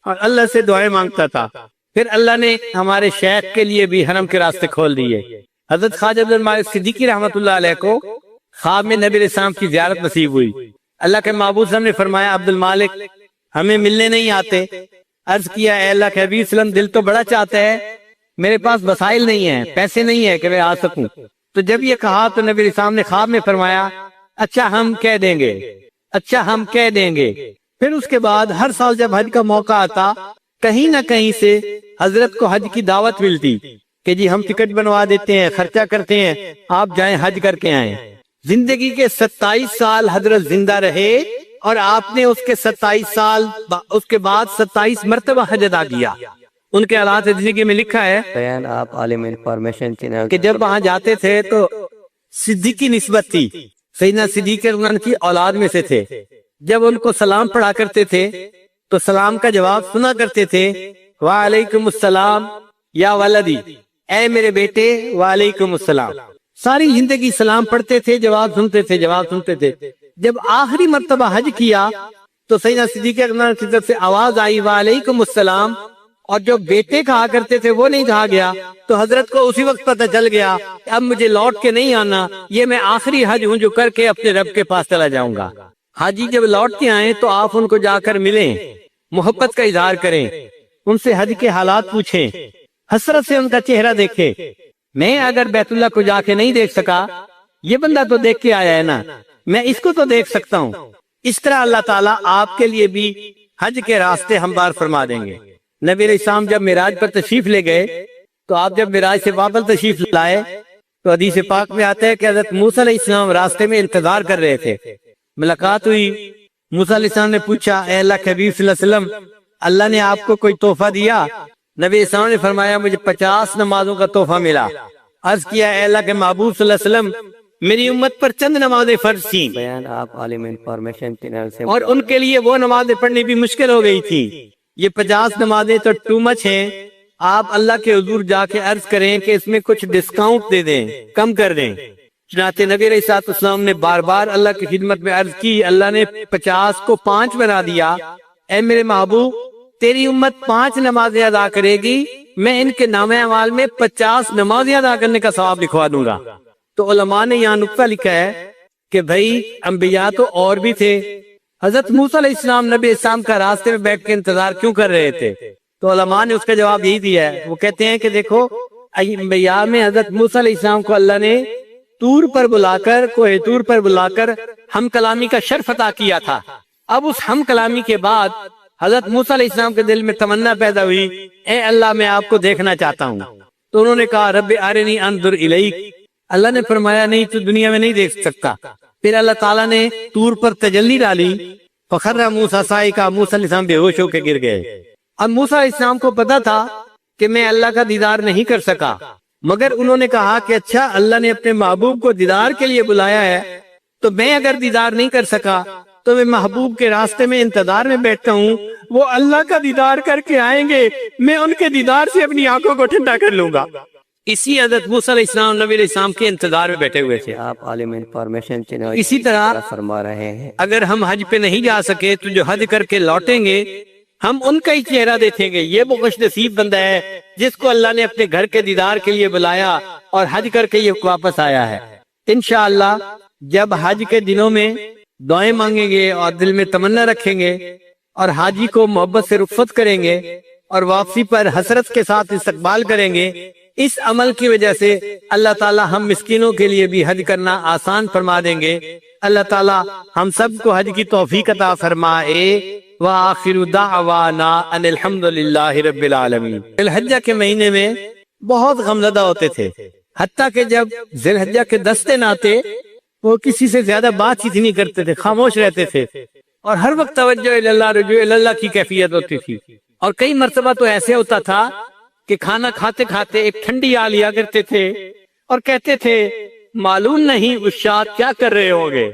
اور اللہ سے دعائیں مانگتا تھا۔ پھر اللہ نے ہمارے شیخ کے لیے بھی حرم کے راستے کھول دیے۔ حضرت خواجہ عبد المالک صدیقی رحمۃ اللہ علیہ کو خواب میں نبی علیہ السلام کی زیارت نصیب ہوئی۔ اللہ کے محبوب صلی اللہ علیہ وسلم نے فرمایا عبد المالک ہمیں ملنے نہیں آتے؟ عرض کیا اے اللہ کے حبیب صلی اللہ علیہ وسلم دل تو بڑا چاہتا ہے، میرے پاس وسائل نہیں ہیں، پیسے نہیں ہیں کہ میں آ سکوں۔ تو جب یہ کہا تو نبی علیہ السلام نے خواب میں فرمایا اچھا ہم کہہ دیں گے، اچھا ہم کہہ دیں گے۔ پھر اس کے بعد ہر سال جب حج کا موقع آتا کہیں نہ کہیں سے حضرت کو حج کی دعوت ملتی کہ جی ہم ٹکٹ بنوا دیتے ہیں، خرچہ کرتے ہیں، آپ جائیں حج کر کے آئیں۔ زندگی کے 27 سال حضرت زندہ رہے اور آپ نے اس کے 27 سال اس کے بعد 27 مرتبہ حج ادا کیا۔ ان کے حالات زندگی میں لکھا ہے بیان آپ عالم انفارمیشن چینل کہ جب وہاں جاتے تھے تو صدیقی نسبت تھی، سیدنا صدیق ان کی اولاد میں سے تھے۔ جب ان کو سلام پڑھا کرتے تھے تو سلام کا جواب سنا کرتے تھے وعلیکم السلام یا ولدی، اے میرے بیٹے وعلیکم السلام۔ ساری زندگی سلام پڑھتے تھے، جواب سنتے تھے، جواب سنتے تھے۔ جب آخری مرتبہ حج کیا تو سیدنا صدیق اکبر کی طرف سے آواز آئی وعلیکم السلام، اور جو بیٹے کہا کرتے تھے وہ نہیں کہا گیا، تو حضرت کو اسی وقت پتہ چل گیا کہ اب مجھے لوٹ کے نہیں آنا، یہ میں آخری حج ہوں جو کر کے اپنے رب کے پاس چلا جاؤں گا۔ حاجی جب لوٹ کے آئیں تو آپ ان کو جا کر ملیں، محبت کا اظہار کریں، ان سے حج کے حالات پوچھیں، حسرت سے ان کا چہرہ دیکھیں۔ میں اگر بیت اللہ کو جا کے نہیں دیکھ سکا، یہ بندہ تو دیکھ کے آیا ہے نا، میں اس کو تو دیکھ سکتا ہوں۔ اس طرح اللہ تعالیٰ آپ کے لیے بھی حج کے راستے ہموار فرما دیں گے۔ نبی علیہ السلام جب معراج پر تشریف لے گئے تو آپ جب معراج سے واپس تشریف لائے تو حدیث پاک میں آتا ہے کہ حضرت موسیٰ علیہ السلام راستے میں انتظار کر رہے تھے۔ ملاقات ہوئی، موسیٰ علیہ السلام نے پوچھا اے اللہ کے حبیب صلی اللہ علیہ وسلم، اللہ نے آپ کو کوئی تحفہ دیا؟ نبی علیہ السلام نے فرمایا مجھے 50 نمازوں کا تحفہ ملا۔ عرض کیا اے اللہ کے محبوب صلی اللہ علیہ وسلم، میری امت پر چند نمازیں فرض تھیں بیان آپ عالم انفارمیشن چینل سے اور ان کے لیے وہ نمازیں پڑھنی بھی مشکل ہو گئی تھی، یہ 50 نمازیں تو ٹو مچ ہیں، آپ اللہ کے حضور جا کے عرض کریں کہ اس میں کچھ ڈسکاؤنٹ دے دیں، کم کر دیں۔ چنانچہ نبی علیہ السلام نے بار بار اللہ کی خدمت میں عرض کی، اللہ نے 50 کو 5 بنا دیا، اے میرے محبوب تیری امت 5 نمازیں ادا کرے گی، میں ان کے نامہ اعمال میں 50 نمازیں ادا کرنے کا ثواب لکھوا دوں گا۔ تو علماء نے یہاں نقطہ لکھا ہے کہ بھائی انبیاء تو اور بھی تھے، حضرت موسیٰ علیہ السلام نبی اسلام کا راستے میں بیٹھ کے انتظار کیوں کر رہے تھے؟ تو علماء نے اس کا جواب یہی دیا ہے، وہ کہتے ہیں کہ دیکھو انبیاء میں حضرت موسیٰ علیہ السلام کو اللہ نے طور پر بلا کر، کوہ طور پر بلا کر ہم کلامی کا شرف عطا کیا تھا۔ اب اس ہم کلامی کے بعد حضرت موسیٰ علیہ السلام کے دل میں تمنا پیدا ہوئی، اے اللہ میں آپ کو دیکھنا چاہتا ہوں۔ تو انہوں نے کہا رب ارنی انظر الیک، اللہ نے فرمایا نہیں تو دنیا میں نہیں دیکھ سکتا۔ پھر اللہ تعالیٰ نے طور پر تجلی ڈالی، فخر موسیٰ صاعقہ، موسیٰ علیہ السلام بے ہوش ہو کے گر گئے۔ اب موسیٰ علیہ السلام کو پتا تھا کہ میں اللہ کا دیدار نہیں کر سکا، مگر انہوں نے کہا کہ اچھا اللہ نے اپنے محبوب کو دیدار کے لیے بلایا ہے، تو میں اگر دیدار نہیں کر سکا تو میں محبوب کے راستے میں انتظار میں بیٹھتا ہوں، وہ اللہ کا دیدار کر کے آئیں گے، میں ان کے دیدار سے اپنی آنکھوں کو ٹھنڈا کر لوں گا۔ اسی حضرت موسیٰ علیہ السلام نبی علیہ السلام کے انتظار میں بیٹھے ہوئے تھے۔ آپ عالم انفارمیشن چینل اسی طرح فرما رہے ہیں، اگر ہم حج پہ نہیں جا سکے تو جو حج کر کے لوٹیں گے ہم ان کا ہی چہرہ دیکھیں گے، یہ وہ خوش نصیب بندہ ہے جس کو اللہ نے اپنے گھر کے دیدار کے لیے بلایا اور حج کر کے یہ واپس آیا ہے۔ انشاءاللہ جب حج کے دنوں میں دعائیں مانگیں گے اور دل میں تمنا رکھیں گے اور حاجی کو محبت سے رخصت کریں گے اور واپسی پر حسرت کے ساتھ استقبال کریں گے، اس عمل کی وجہ سے اللہ تعالی ہم مسکینوں کے لیے بھی حج کرنا آسان فرما دیں گے۔ اللہ تعالی ہم سب کو حج کی توفیق عطا فرمائے۔ وآخر دعوانا ان الحمدللہ رب العالمین۔ ذی الحجہ کے مہینے میں بہت غمزدہ ہوتے تھے، حتیٰ کہ جب ذی الحجہ کے 10 دن آتے وہ کسی سے زیادہ بات چیت نہیں کرتے تھے، خاموش رہتے تھے اور ہر وقت توجہ اللہ رجوع اللہ کی کیفیت ہوتی تھی۔ اور کئی مرتبہ تو ایسے ہوتا تھا کہ کھانا کھاتے کھاتے ایک ٹھنڈی آ لیا کرتے تھے اور کہتے تھے معلوم نہیں اشاعت کیا کر رہے ہوں گے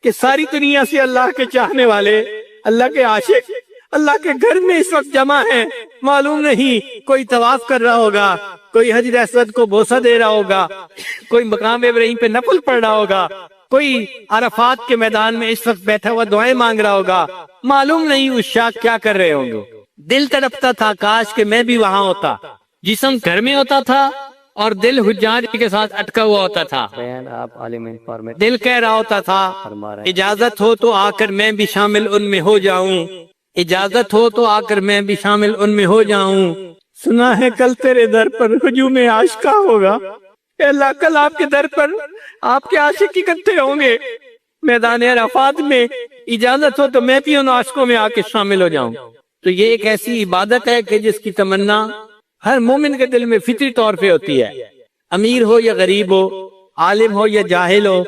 کہ ساری دنیا سے اللہ کے چاہنے والے، اللہ کے عاشق اللہ کے گھر میں اس وقت جمع ہیں، معلوم نہیں کوئی طواف کر رہا ہوگا، کوئی حجر اسود کو بوسہ دے رہا ہوگا، کوئی مقام ابراہیم پہ نفل پڑھ رہا ہوگا، کوئی عرفات کے میدان میں اس وقت بیٹھا ہوا دعائیں مانگ رہا ہوگا، معلوم نہیں اشاعت کیا کر رہے ہوں گے۔ دل تڑپتا تھا کاش کہ میں بھی وہاں ہوتا، جسم گھر میں ہوتا تھا اور دل حجاج کے ساتھ اٹکا ہوا ہوتا تھا۔ بیان آپ عالم انفارمیشن دل کہہ رہا ہوتا تھا فرما رہے ہیں، اجازت ہو تو آ کر میں بھی شامل ان میں ہو جاؤں، اجازت ہو تو آ کر میں بھی شامل ان میں ہو جاؤں۔ سنا ہے کل تیرے در پر ہجوم عاشقہ ہوگا، اے اللہ کل آپ کے در پر آپ کے عاشق اکٹھے ہوں گے میدان عرفات میں، اجازت ہو تو میں بھی ان عاشقوں میں آ کے شامل ہو جاؤں۔ تو یہ ایک ایسی عبادت ہے کہ جس کی تمنا ہر مومن کے دل میں فطری طور پہ ہوتی ہے، امیر ہو یا غریب ہو، عالم ہو یا جاہل ہو،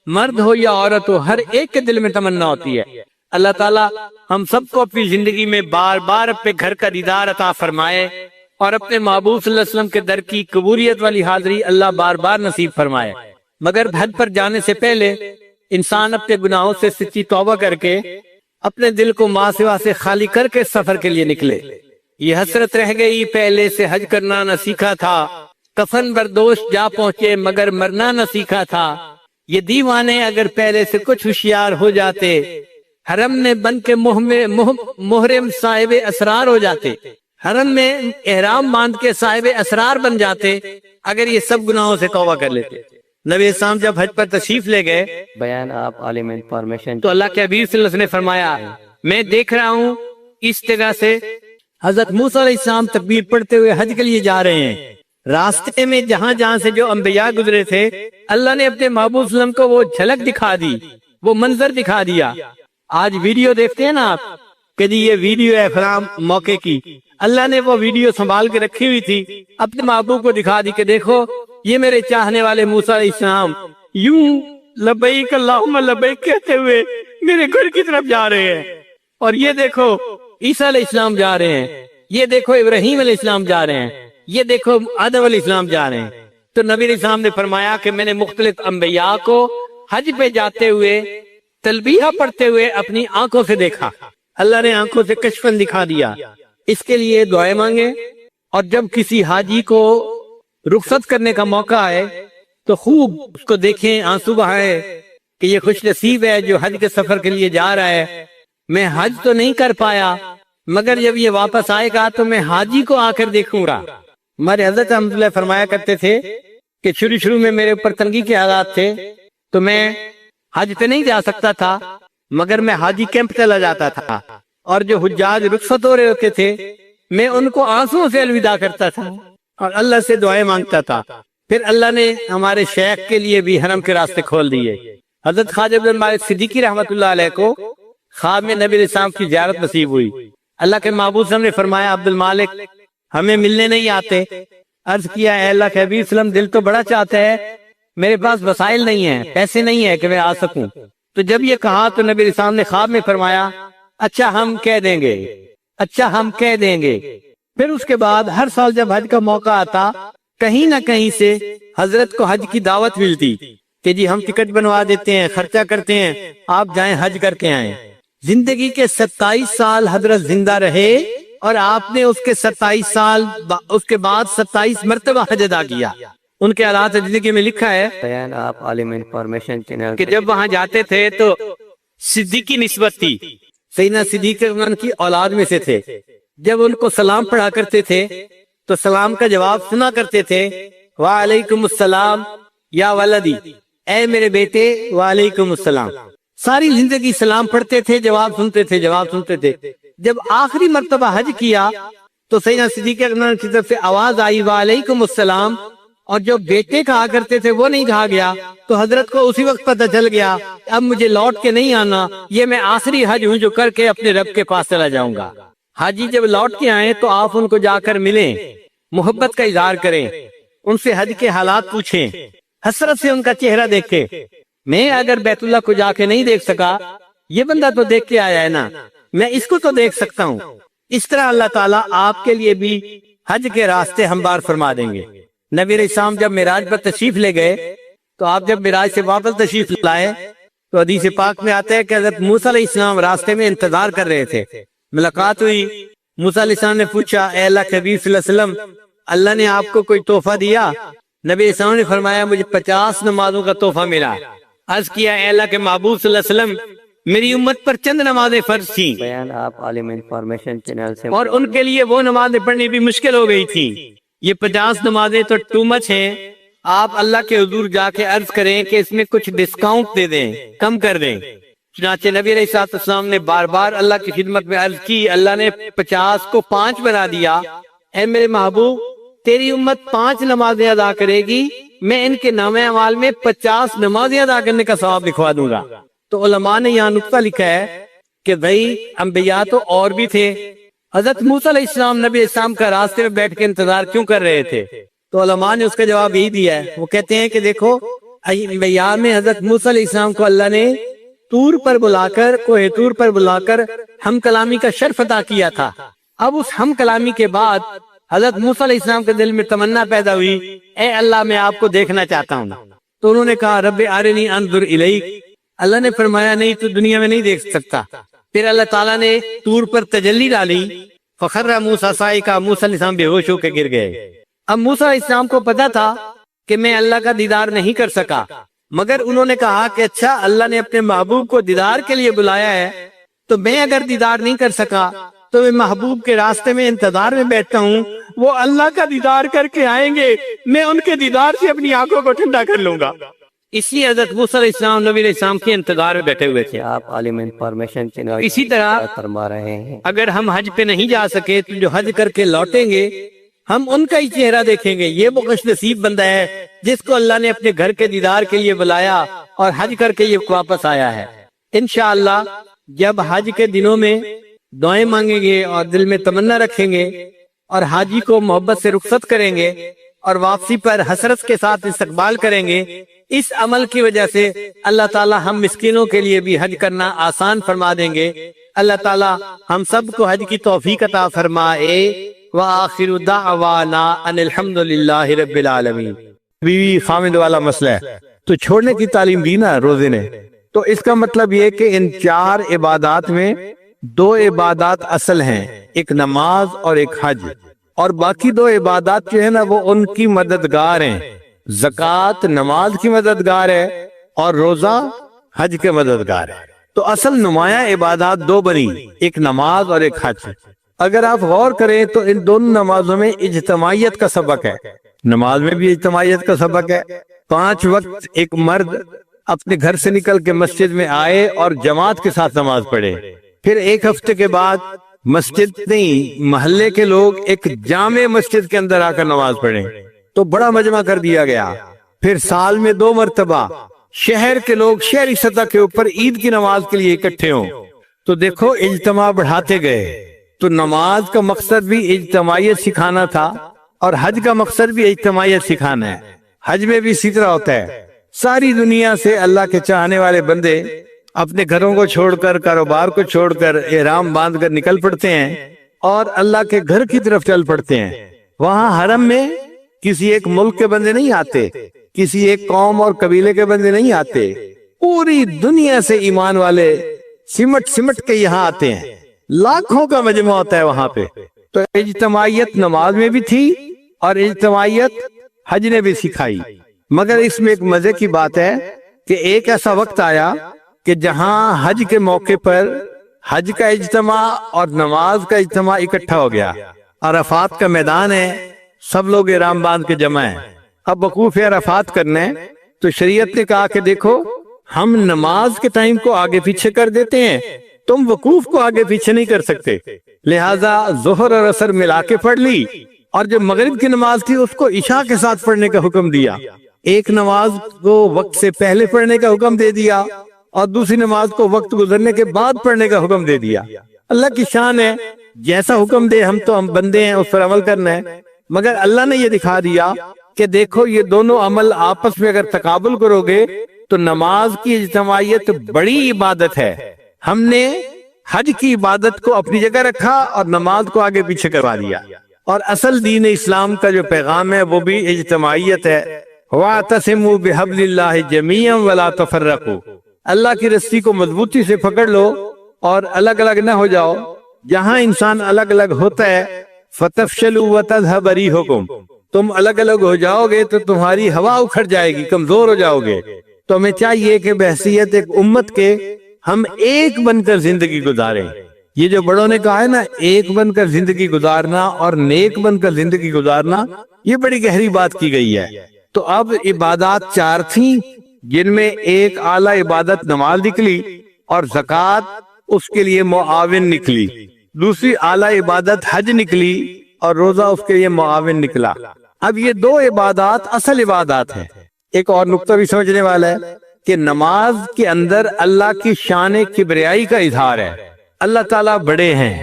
مرد ہو یا عورت ہو، ہر ایک کے دل میں تمنا ہوتی ہے۔ اللہ تعالیٰ ہم سب کو اپنی زندگی میں بار بار اپنے گھر کا دیدار عطا فرمائے اور اپنے محبوب صلی اللہ علیہ وسلم کے در کی قبولیت والی حاضری اللہ بار بار نصیب فرمائے۔ مگر حج پر جانے سے پہلے انسان اپنے گناہوں سے سچی توبہ کر کے اپنے دل کو ماں سوا سے خالی کر کے سفر کے لیے نکلے۔ یہ حسرت رہ گئی پہلے سے حج کرنا نہ سیکھا تھا، کفن بردوش جا پہنچے مگر مرنا نہ سیکھا تھا، یہ دیوانے اگر پہلے سے کچھ ہوشیار ہو جاتے، حرم میں بن کے محرم صاحب اسرار ہو جاتے، حرم میں احرام باندھ کے صاحب اسرار بن جاتے اگر یہ سب گناہوں سے توبہ کر لیتے۔ نبی اسلام جب حج پر تشریف لے گئے بیان آپ عالم انفارمیشن تو اللہ کے حبیب صلی اللہ علیہ وسلم نے فرمایا، میں دیکھ رہا ہوں اس جگہ سے حضرت موسیٰ علیہ السلام تکبیر پڑھتے ہوئے حج کے لیے جا رہے ہیں، راستے میں جہاں جہاں سے جو انبیاء گزرے تھے اللہ نے اپنے محبوب صلی اللہ علیہ وسلم کو وہ جھلک دکھا دی، وہ منظر دکھا دیا۔ آج ویڈیو دیکھتے ہیں نا آپ کہ جی یہ ویڈیو ہے فلاں موقع کی، اللہ نے وہ ویڈیو سنبھال کے رکھی ہوئی تھی، اپنے محبوب کو دکھا دی کہ دیکھو یہ میرے چاہنے والے موسیٰ علیہ السلام یوں لبیک اللہم لبیک کہتے ہوئے میرے گھر کی طرف جا رہے ہیں، اور یہ دیکھو عیسیٰ علیہ السلام جا رہے ہیں، یہ دیکھو ابراہیم علیہ السلام جا رہے ہیں، یہ دیکھو آدم علیہ السلام جا رہے ہیں۔ تو نبی علیہ السلام نے فرمایا کہ میں نے مختلف انبیاء کو حج پہ جاتے ہوئے تلبیہ پڑھتے ہوئے اپنی آنکھوں سے دیکھا، اللہ نے آنکھوں سے کشفن دکھا دیا۔ اس کے لیے دعائیں مانگیں، اور جب کسی حاجی کو رخصت کرنے کا موقع آئے تو خوب اس کو دیکھیں، آنسو بہائیں کہ یہ خوش نصیب ہے جو حج کے سفر کے لیے جا رہا ہے، میں حج تو نہیں کر پایا مگر جب یہ واپس آئے گا تو میں حاجی کو آ کر دیکھوں گا۔ ہمارے حضرت رحمۃ اللہ فرمایا کرتے تھے کہ شروع میں میرے اوپر تنگی کے حالات تھے تو میں حج پہ نہیں جا سکتا تھا مگر میں حاجی کیمپ چلا جاتا تھا، اور جو حجاج رخصت ہو رہے ہوتے تھے میں ان کو آنسوؤں سے الوداع کرتا تھا اور اللہ سے دعائیں مانگتا تھا۔ پھر اللہ نے ہمارے شیخ کے لیے بھی حرم کے راستے کھول دیے۔ حضرت خواجہ عبد المالک صدیقی رحمۃ اللہ علیہ کو خواب میں نبی علیہ السلام کی زیارت نصیب ہوئی۔ اللہ کے محبوب صلی اللہ علیہ وسلم نے فرمایا عبد المالک ہمیں ملنے نہیں آتے؟ عرض کیا اے اللہ کے حبیب صلی اللہ علیہ وسلم دل تو بڑا چاہتا ہے، میرے پاس وسائل نہیں ہیں، پیسے نہیں ہیں کہ میں آ سکوں۔ تو جب یہ کہا تو نبی علیہ السلام نے خواب میں فرمایا اچھا ہم کہہ دیں گے، اچھا ہم کہہ دیں گے۔ پھر اس کے بعد ہر سال جب حج کا موقع آتا کہیں نہ کہیں سے حضرت کو حج کی دعوت ملتی کہ جی ہم ٹکٹ بنوا دیتے ہیں، خرچہ کرتے ہیں، آپ جائیں حج کر کے آئیں۔ زندگی کے 27 سال حضرت زندہ رہے اور آپ نے اس کے 27 سال اس کے بعد 27 مرتبہ حج ادا کیا۔ ان کے حالات زندگی میں لکھا ہے بیان آپ عالم انفارمیشن چینل کہ جب وہاں جاتے تھے تو صدیقی نسبت تھی، سیدنا صدیق ان کی اولاد میں سے تھے، جب ان کو سلام پڑھا کرتے تھے تو سلام کا جواب سنا کرتے تھے، وعلیکم السلام یا ولدی، اے میرے بیٹے وعلیکم السلام۔ ساری زندگی سلام پڑھتے تھے، جواب سنتے تھے، جواب سنتے تھے۔ جب آخری مرتبہ حج کیا تو سیدنا صدیق اکبر کی طرف سے آواز آئی وعلیکم السلام، اور جو بیٹے کہا کرتے تھے وہ نہیں کہا گیا، تو حضرت کو اسی وقت پتہ چل گیا اب مجھے لوٹ کے نہیں آنا، یہ میں آخری حج ہوں جو کر کے اپنے رب کے پاس چلا جاؤں گا۔ حاجی جب لوٹ کے آئیں تو آپ ان کو جا کر ملیں، محبت کا اظہار کریں، ان سے حج کے حالات پوچھیں، حسرت سے ان کا چہرہ دیکھیں۔ میں اگر بیت اللہ کو جا کے نہیں دیکھ سکا، یہ بندہ تو دیکھ کے آیا ہے نا، میں اس کو تو دیکھ سکتا ہوں۔ اس طرح اللہ تعالیٰ آپ کے لیے بھی حج کے راستے ہموار فرما دیں گے۔ نبی علیہ السلام جب معراج پر تشریف لے گئے تو آپ جب معراج سے واپس تشریف لائے تو حدیث پاک میں آتا ہے کہ حضرت موسیٰ علیہ السلام راستے میں انتظار کر رہے تھے، ملاقات ہوئی۔ موسیٰ علیہ السلام نے پوچھا اے اللہ کے حبیب صلی اللہ علیہ وسلم اللہ نے آپ کو کوئی تحفہ دیا؟ نبی علیہ السلام نے فرمایا مجھے 50 نمازوں کا تحفہ ملا۔ عرض کیا اے اللہ کے محبوب صلی اللہ علیہ وسلم میری امت پر چند نمازیں فرض تھیں بیان آپ عالم انفارمیشن چینل سے اور ان کے لیے وہ نمازیں پڑھنی بھی مشکل ہو گئی تھی، یہ 50 نمازیں تو ٹو مچ ہیں، آپ اللہ کے حضور جا کے عرض کریں کہ اس میں کچھ ڈسکاؤنٹ دے دیں، کم کر دیں۔ چنانچہ نبی علیہ السلام نے بار بار اللہ کی خدمت میں عرض کی، اللہ نے 50 کو 5 بنا دیا، اے میرے محبوب تیری امت 5 نمازیں ادا کرے گی، میں ان کے نامہ اعمال میں 50 نمازیں ادا کرنے کا ثواب لکھوا دوں گا۔ تو علماء نے یہاں نقطہ لکھا ہے کہ بھائی انبیاء تو اور بھی تھے، حضرت موسیٰ علیہ السلام نبی علیہ السلام کا راستے میں بیٹھ کے انتظار کیوں کر رہے تھے؟ تو علماء نے اس کا جواب یہی دیا ہے، وہ کہتے ہیں کہ دیکھو انبیاء میں حضرت موسیٰ علیہ السلام کو اللہ نے طور پر بلا کر، کوہ طور پر بلا کر ہم کلامی کا شرف عطا کیا تھا۔ اب اس ہم کلامی کے بعد حضرت موسیٰ علیہ السلام کے دل میں تمنا پیدا ہوئی اے اللہ میں آپ کو دیکھنا چاہتا ہوں، تو انہوں نے کہا رب ارنی انظر الیک، اللہ نے فرمایا نہیں تو دنیا میں نہیں دیکھ سکتا۔ پھر اللہ تعالیٰ نے طور پر تجلی ڈالی، فخر موسیٰ صاعقہ، موسیٰ علیہ السلام بے ہوش ہو کے گر گئے۔ اب موسیٰ علیہ السلام کو پتا تھا کہ میں اللہ کا دیدار نہیں کر سکا، مگر انہوں نے کہا کہ اچھا اللہ نے اپنے محبوب کو دیدار کے لیے بلایا ہے، تو میں اگر دیدار نہیں کر سکا تو میں محبوب کے راستے میں انتظار میں بیٹھتا ہوں، وہ اللہ کا دیدار کر کے آئیں گے، میں ان کے دیدار سے اپنی آنکھوں کو ٹھنڈا کر لوں گا۔ اس لیے حضرت موسیٰ علیہ السلام نبی علیہ السلام کے انتظار میں بیٹھے ہوئے تھے۔ آپ عالم انفارمیشن چینل اسی طرح فرما رہے ہیں۔ اگر ہم حج پہ نہیں جا سکے تو جو حج کر کے لوٹیں گے ہم ان کا ہی چہرہ دیکھیں گے، یہ وہ خوش نصیب بندہ ہے جس کو اللہ نے اپنے گھر کے دیدار کے لیے بلایا اور حج کر کے یہ واپس آیا ہے۔ انشاءاللہ جب حج کے دنوں میں دعائیں مانگیں گے اور دل میں تمنا رکھیں گے اور حاجی کو محبت سے رخصت کریں گے اور واپسی پر حسرت کے ساتھ استقبال کریں گے، اس عمل کی وجہ سے اللہ تعالی ہم مسکینوں کے لیے بھی حج کرنا آسان فرما دیں گے۔ اللہ تعالی ہم سب کو حج کی توفیق عطا فرمائے۔ وآخر دعوانا ان الحمدللہ رب العالمین۔ بیوی خامد والا مسئلہ ہے تو چھوڑنے کی تعلیم دی نا روزے نے، تو اس کا مطلب یہ کہ ان 4 عبادات میں 2 عبادات اصل ہیں، ایک نماز اور ایک حج، اور باقی 2 عبادات جو ہے نا وہ ان کی مددگار ہیں۔ زکوٰۃ نماز کی مددگار ہے اور روزہ حج کے مددگار ہے، تو اصل نمایاں عبادات 2 بنی، ایک نماز اور ایک حج۔ اگر آپ غور کریں تو ان دونوں نمازوں میں اجتماعیت کا سبق ہے، نماز میں بھی اجتماعیت کا سبق ہے۔ 5 وقت ایک مرد اپنے گھر سے نکل کے مسجد میں آئے اور جماعت کے ساتھ نماز پڑھے، پھر 1 ہفتے کے بعد مسجد نہیں محلے کے لوگ ایک جامع مسجد کے اندر آ کر نماز پڑھیں تو بڑا مجمع کر دیا گیا، پھر سال میں 2 مرتبہ شہر کے لوگ شہری سطح کے اوپر عید کی نماز کے لیے اکٹھے ہوں، تو دیکھو اجتماع بڑھاتے گئے۔ تو نماز کا مقصد بھی اجتماعیت سکھانا تھا اور حج کا مقصد بھی اجتماعیت سکھانا ہے۔ حج میں بھی اسی طرح ہوتا ہے، ساری دنیا سے اللہ کے چاہنے والے بندے اپنے گھروں کو چھوڑ کر، کاروبار کو چھوڑ کر، احرام باندھ کر نکل پڑتے ہیں اور اللہ کے گھر کی طرف چل پڑتے ہیں۔ وہاں حرم میں کسی ایک ملک کے بندے نہیں آتے، کسی ایک قوم اور قبیلے کے بندے نہیں آتے، پوری دنیا سے ایمان والے سمٹ سمٹ کے یہاں آتے ہیں، لاکھوں کا مجمع ہوتا ہے وہاں پہ۔ تو اجتماعیت نماز میں بھی تھی اور اجتماعیت حج نے بھی سکھائی، مگر اس میں ایک مزے کی بات ہے کہ ایک ایسا وقت آیا کہ جہاں حج کے موقع پر حج کا اجتماع اور نماز کا اجتماع اکٹھا ہو گیا۔ عرفات کا میدان ہے، سب لوگ احرام باندھ کے جمع ہیں، اب وقوف عرفات کرنے، تو شریعت نے کہا کہ دیکھو ہم نماز کے ٹائم کو آگے پیچھے کر دیتے ہیں، تم وقوف کو آگے پیچھے نہیں کر سکتے، لہٰذا ظہر اور عصر ملا کے پڑھ لی، اور جب مغرب کی نماز تھی اس کو عشاء کے ساتھ پڑھنے کا حکم دیا، ایک نماز کو وقت سے پہلے پڑھنے کا حکم دے دیا اور دوسری نماز کو وقت گزرنے کے بعد پڑھنے کا حکم دے دیا۔ اللہ کی شان ہے، جیسا حکم دے ہم بندے ہیں اس پر عمل کرنا ہے، مگر اللہ نے یہ دکھا دیا کہ دیکھو یہ دونوں عمل آپس میں اگر تقابل کرو گے تو نماز کی اجتماعیت بڑی عبادت ہے، ہم نے حج کی عبادت کو اپنی جگہ رکھا اور نماز کو آگے پیچھے کروا دیا، اور اصل دین اسلام کا جو پیغام ہے وہ بھی اجتماعیت ہے۔ وَاعْتَصِمُوا بِحَبْلِ اللَّهِ جَمِيعًا وَلَا تَفَرَّقُوا، اللہ کی رسی کو مضبوطی سے پکڑ لو اور الگ الگ نہ ہو جاؤ۔ جہاں انسان الگ الگ ہوتا ہے فَتَفْشَلُوا وَتَذْهَبَ رِيحُكُمْ، تم الگ الگ ہو جاؤ گے تو تمہاری ہوا اکھڑ جائے گی، کمزور ہو جاؤ گے۔ تو ہمیں چاہیے کہ بحیثیت ایک امت کے ہم ایک بن کر زندگی گزاریں۔ یہ جو بڑوں نے کہا ہے نا ایک بن کر زندگی گزارنا اور نیک بن کر زندگی گزارنا، یہ بڑی گہری بات کی گئی ہے۔ تو اب عبادات 4 تھیں جن میں ایک اعلیٰ عبادت نماز نکلی اور زکوٰۃ اس کے لیے معاون نکلی، دوسری اعلیٰ عبادت حج نکلی اور روزہ اس کے لیے معاون نکلا۔ اب یہ 2 عبادات اصل عبادات ہیں۔ ایک اور نقطہ بھی سمجھنے والا ہے کہ نماز کے اندر اللہ کی شان کبریائی کا اظہار ہے، اللہ تعالیٰ بڑے ہیں،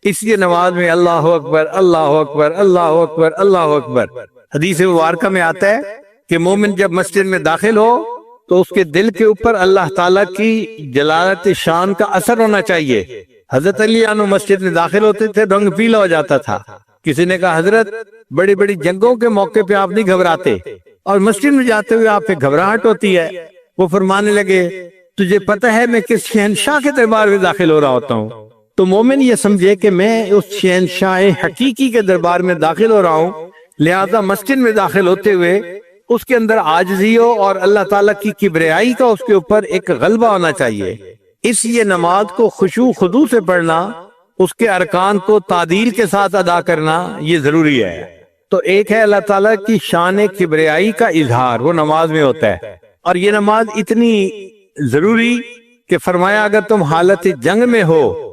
اس لیے نماز میں اللہ اکبر اللہ اکبر اللہ اکبر اللہ اکبر۔ حدیث مبارکہ میں آتا ہے کہ مومن جب مسجد میں داخل ہو تو اس کے دل کے اوپر اللہ تعالیٰ کی جلالت شان کا اثر ہونا چاہیے۔ حضرت علی عنہ مسجد میں داخل ہوتے تھے، رنگ پیلا ہو جاتا تھا۔ کسی نے کہا حضرت بڑی بڑی جنگوں کے موقع پہ آپ نہیں گھبراتے اور مسجد میں جاتے ہوئے آپ پہ گھبراہٹ ہوتی ہے؟ وہ فرمانے لگے تجھے پتہ ہے میں کس شہنشاہ کے دربار میں داخل ہو رہا ہوتا ہوں؟ تو مومن یہ سمجھے کہ میں اس شہنشاہ حقیقی کے دربار میں داخل ہو رہا ہوں لہذا مسجد میں داخل ہوتے ہوئے اس کے اندر عاجزی ہو اور اللہ تعالیٰ کی کبریائی کا اس کے اوپر ایک غلبہ ہونا چاہیے. اس لیے نماز کو خشوع خضوع سے پڑھنا، اس کے ارکان کو تعدیل کے ساتھ ادا کرنا یہ ضروری ہے. تو ایک ہے اللہ تعالیٰ کی شان کبریائی کا اظہار، وہ نماز میں ہوتا ہے. اور یہ نماز اتنی ضروری کہ فرمایا اگر تم حالت جنگ میں ہو